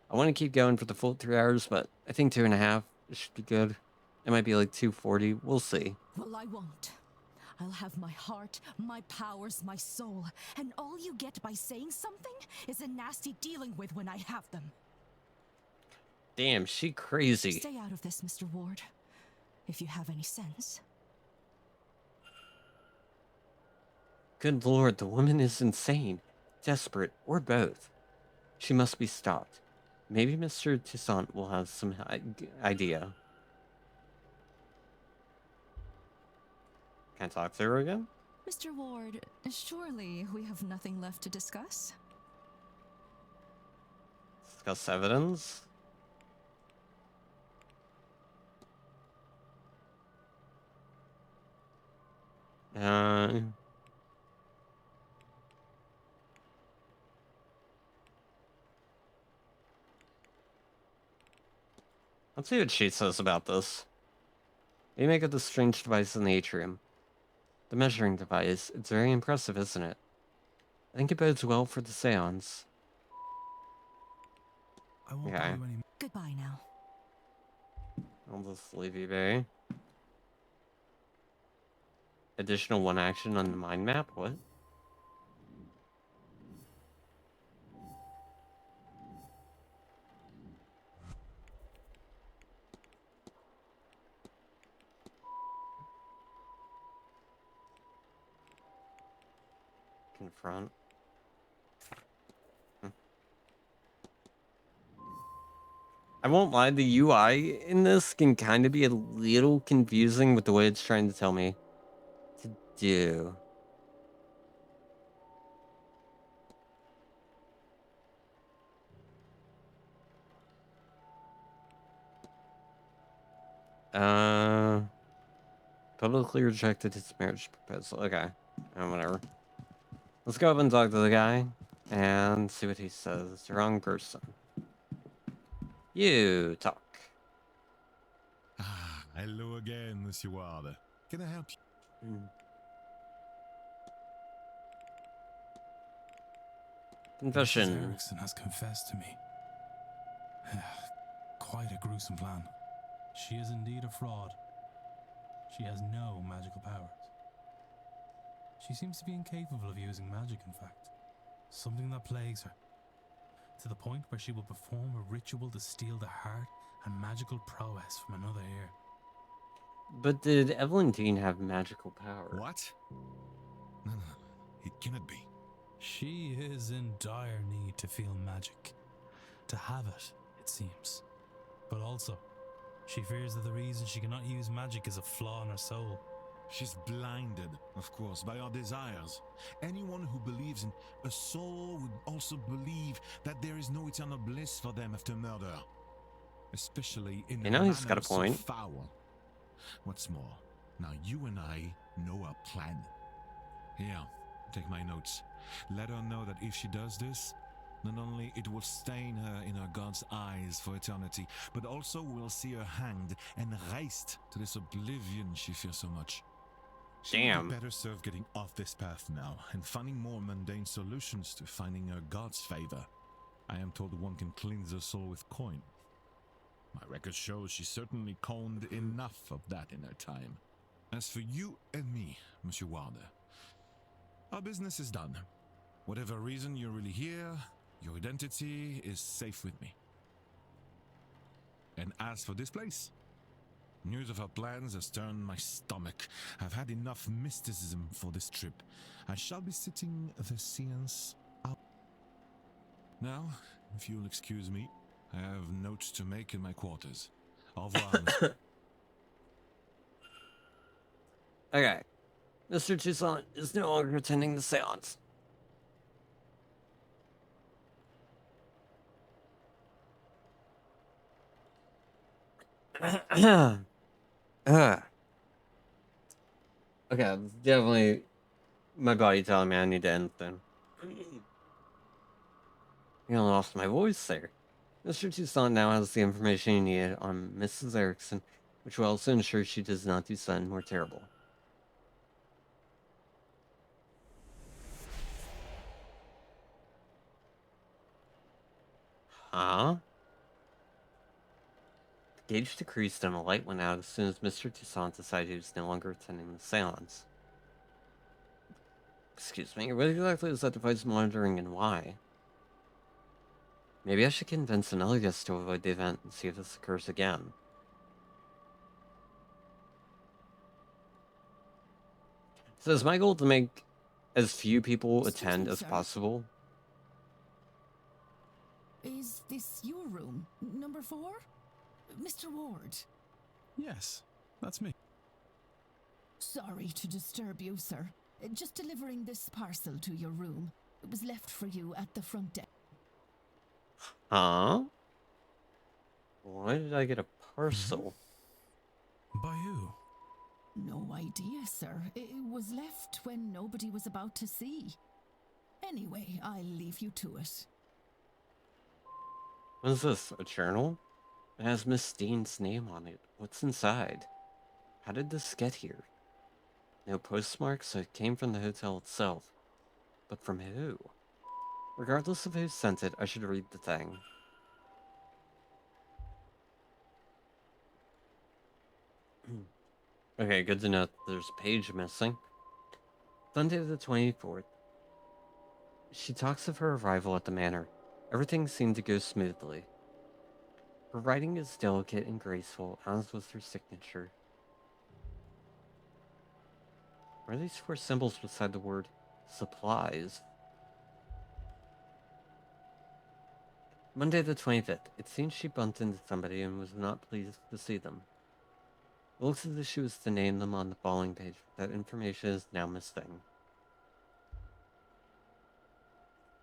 I want to keep going for the full 3 hours, but I think 2.5 should be good. It might be like 2:40. We'll see. Well, I won't. I'll have my heart, my powers, my soul, and all you get by saying something is a nasty dealing with when I have them. Damn, she crazy. Stay out of this, Mr. Ward, if you have any sense. Good lord, the woman is insane, desperate, or both. She must be stopped. Maybe Mr. Toussaint will have some idea. Can I talk to her again? Mr. Ward, surely we have nothing left to discuss? Discuss evidence? Let's see what she says about this. You make up this strange device in the atrium. The measuring device. It's very impressive, isn't it? I think it bodes well for the seance. I won't bother you anymore. Goodbye now. I'll just leave you be. Additional 1 action on the mind map? What? Confront. I won't lie, the UI in this can kind of be a little confusing with the way it's trying to tell me to do. Publicly rejected his marriage proposal. Okay. Whatever. Let's go up and talk to the guy and see what he says. It's the wrong person. You talk. Ah, hello again, Monsieur Ward. Can I help you? Confession. Mrs. Erickson has confessed to me. Quite a gruesome plan. She is indeed a fraud. She has no magical powers. She seems to be incapable of using magic, in fact. Something that plagues her. To the point where she will perform a ritual to steal the heart and magical prowess from another ear. But did Evelyn Dean have magical power? What? No, it cannot be. She is in dire need to feel magic. To have it, it seems. But also, she fears that the reason she cannot use magic is a flaw in her soul. She's blinded, of course, by our desires. Anyone who believes in a soul would also believe that there is no eternal bliss for them after murder. Especially in You a know, he's got manner a point. so foul. What's more, now you and I know our plan. Here, take my notes. Let her know that if she does this, not only it will stain her in her god's eyes for eternity, but also we'll see her hanged and raised to this oblivion she fears so much. She would be better served getting off this path now and finding more mundane solutions to finding her god's favor. I am told one can cleanse her soul with coin. My record shows she certainly coined enough of that in her time. As for you and me, Monsieur Warder, our business is done. Whatever reason you're really here, your identity is safe with me. And as for this place, news of our plans has turned my stomach. I've had enough mysticism for this trip. I shall be sitting the SEANCE out. Now, if you'll excuse me, I have notes to make in my quarters. Au revoir, monsieur. Okay. Mr. Toussaint is no longer attending the seance. Okay, it's definitely my body telling me I need to end soon. I lost my voice there. Mr. Toussaint now has the information he needed on Mrs. Erickson, which will also ensure she does not do something more terrible. Huh? The gauge decreased and a light went out as soon as Mr. Toussaint decided he was no longer attending the seance. Excuse me, what exactly is that device monitoring and why? Maybe I should convince another guest to avoid the event and see if this occurs again. So is my goal to make as few people attend as possible? Is this your room? Number 4? Mr. Ward? Yes, that's me. Sorry to disturb you, sir. Just delivering this parcel to your room. It was left for you at the front desk. Huh? Why did I get a parcel? By who? No idea, sir. It was left when nobody was about to see. Anyway, I'll leave you to it. What is this? A journal? It has Miss Dean's name on it. What's inside? How did this get here? No postmark, so it came from the hotel itself. But from who? Regardless of who sent it, I should read the thing. Okay, good to know there's a page missing. Sunday the 24th. She talks of her arrival at the manor. Everything seemed to go smoothly. Her writing is delicate and graceful, as was her signature. What are these 4 symbols beside the word supplies? Monday the 25th. It seems she bumped into somebody and was not pleased to see them. It looks as if she was to name them on the following page, but that information is now missing.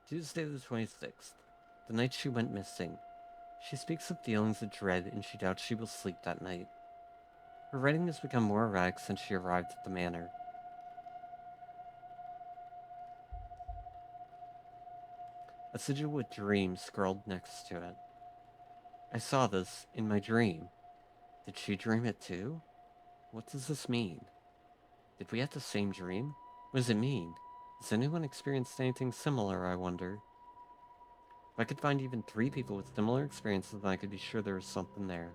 Tuesday the 26th. The night she went missing. She speaks of feelings of dread and she doubts she will sleep that night. Her writing has become more erratic since she arrived at the manor. A sigil with dream scrawled next to it. I saw this in my dream. Did she dream it too? What does this mean? Did we have the same dream? What does it mean? Has anyone experienced anything similar, I wonder? If I could find even 3 people with similar experiences, then I could be sure there was something there.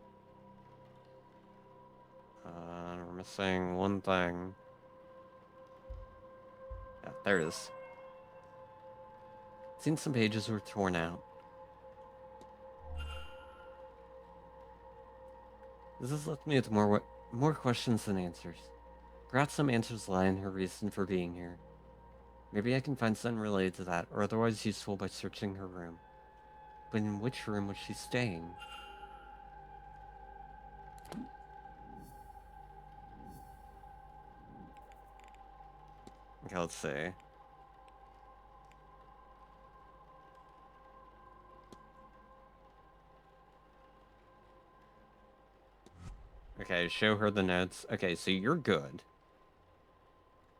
We're missing one thing. Yeah, there it is. Seems some pages were torn out. This has left me with more questions than answers. Perhaps some answers lie in her reason for being here. Maybe I can find something related to that, or otherwise useful by searching her room. But in which room was she staying? Okay, let's see. Okay, show her the notes. Okay, so you're good.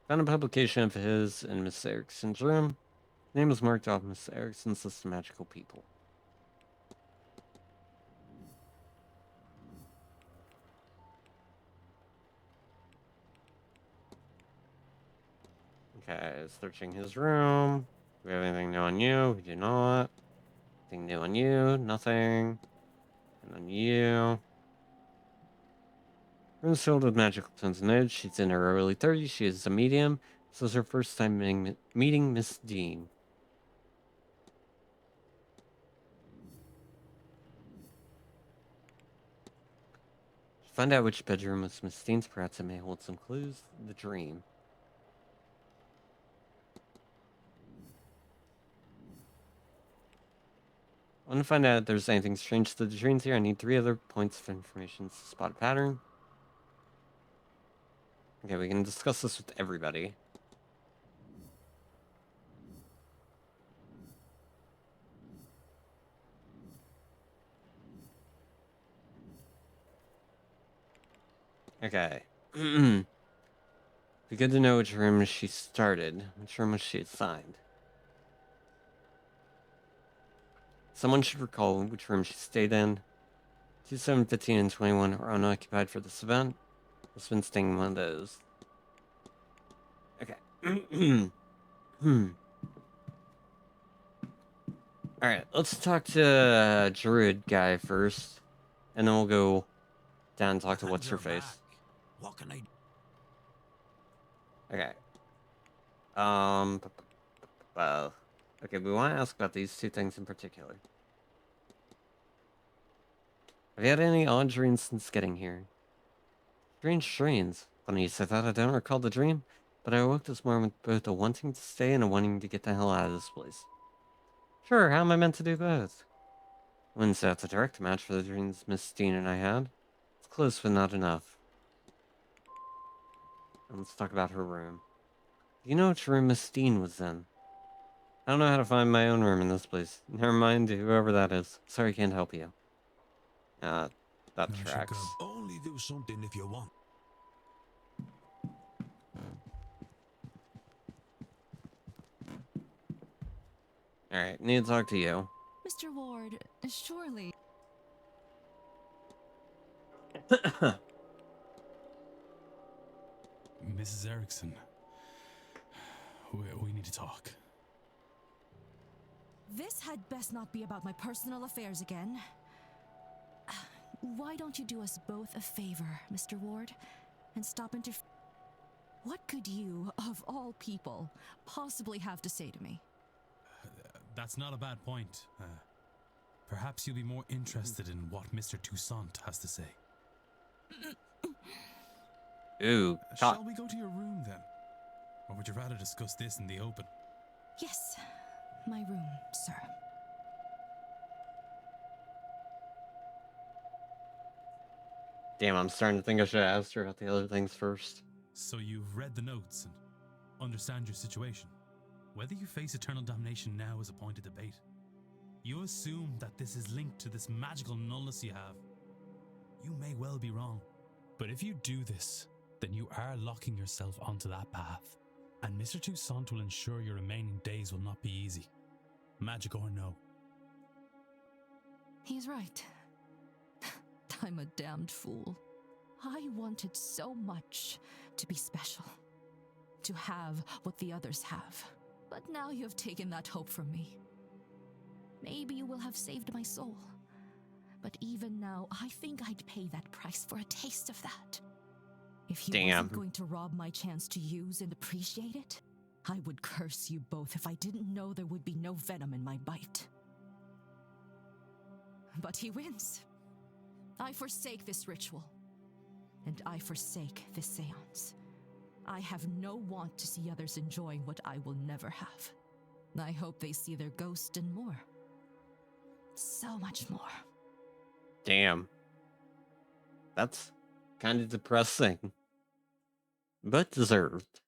Found a publication of his in Miss Erickson's room. Name was marked off Miss Erickson's list of magical people. Okay, searching his room. Do we have anything new on you? We do not. Anything new on you? Nothing. And on you. Room's filled with magical tones and notes. She's in her early 30s. She is a medium. This is her first time meeting Miss Dean. Find out which bedroom was Miss Dean's. Perhaps it may hold some clues. The dream. I want to find out if there's anything strange to the dreams here. I need 3 other points of information to spot a pattern. Okay, we can discuss this with everybody. Okay. Be good to know which room she started. Which room was she assigned? Someone should recall which room she stayed in. 2, 7, 15, and 21 are unoccupied for this event. I've been staying in one of those. Okay. Alright, let's talk to Druid guy first. And then we'll go down and talk to What's-Her-Face. What can I... Okay. Well... Okay, we want to ask about these 2 things in particular. Have you had any odd dreams since getting here? Strange dreams. Funny you said that. I don't recall the dream, but I awoke this morning with both a wanting to stay and a wanting to get the hell out of this place. Sure, how am I meant to do both? I wouldn't say that's a direct match for the dreams Miss Dean and I had. It's close, but not enough. And let's talk about her room. Do you know which room Miss Dean was in? I don't know how to find my own room in this place. Never mind whoever that is. Sorry, can't help you. That tracks. Only do something if you want. Alright, need to talk to you. Mr. Ward, surely. Mrs. Erickson, we need to talk. This had best not be about my personal affairs again. Why don't you do us both a favor, Mr. Ward, and stop What could you, of all people, possibly have to say to me? That's not a bad point. Perhaps you'll be more interested in what Mr. Toussaint has to say. Ooh. Shall we go to your room then? Or would you rather discuss this in the open? Yes, my room, sir. Damn, I'm starting to think I should have asked her about the other things first. So you've read the notes and understand your situation. Whether you face eternal damnation now is a point of debate. You assume that this is linked to this magical nullness you have. You may well be wrong. But if you do this, then you are locking yourself onto that path. And Mr. Toussaint will ensure your remaining days will not be easy. Magic or no. He's right. I'm a damned fool. I wanted so much to be special. To have what the others have. But now you have taken that hope from me. Maybe you will have saved my soul. But even now, I think I'd pay that price for a taste of that. If you wasn't going to rob my chance to use and appreciate it, I would curse you both if I didn't know there would be no venom in my bite. But he wins. I forsake this ritual. And I forsake this seance. I have no want to see others enjoying what I will never have. I hope they see their ghost and more. So much more. Damn. That's kind of depressing. But deserved.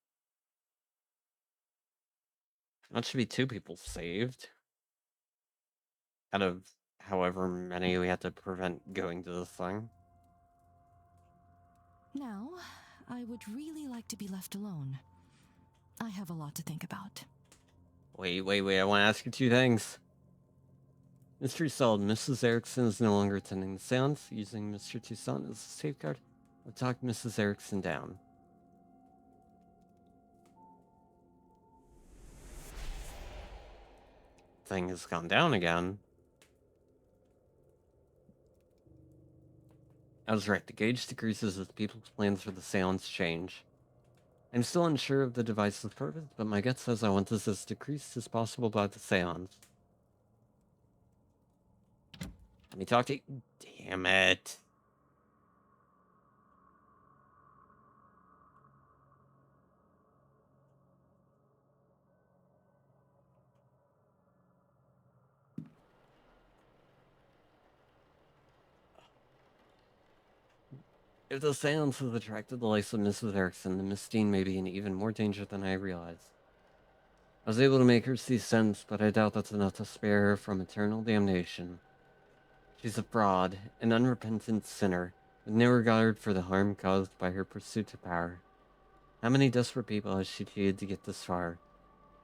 That should be 2 people saved. Out of however many we had to prevent going to the thing. Now, I would really like to be left alone. I have a lot to think about. Wait, I want to ask you 2 things. Mystery solved. Mrs. Erickson is no longer attending the seance, using Mr. Toussaint as a safeguard. I've talked Mrs. Erickson down. Thing has gone down again. I was right. The gauge decreases as people's plans for the seance change. I'm still unsure of the device's purpose, but my gut says I want this as decreased as possible by the seance. Let me talk to you. Damn it. If the seance has attracted the likes of Mrs. Erickson, then Miss Dean may be in even more danger than I realized. I was able to make her see sense, but I doubt that's enough to spare her from eternal damnation. She's a fraud, an unrepentant sinner, with no regard for the harm caused by her pursuit of power. How many desperate people has she cheated to get this far?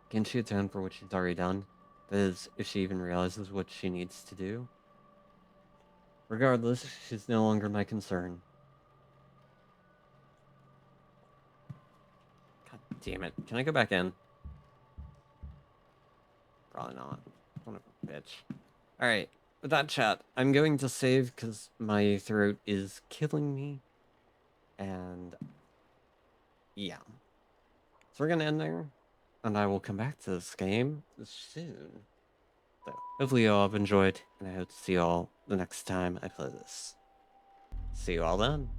Can she atone for what she's already done? That is, if she even realizes what she needs to do? Regardless, she's no longer my concern. God damn it. Can I go back in? Probably not. Son of a bitch. Alright, with that chat, I'm going to save because my throat is killing me. And yeah. So we're going to end there. And I will come back to this game soon. So hopefully you all have enjoyed, and I hope to see you all the next time I play this. See you all then.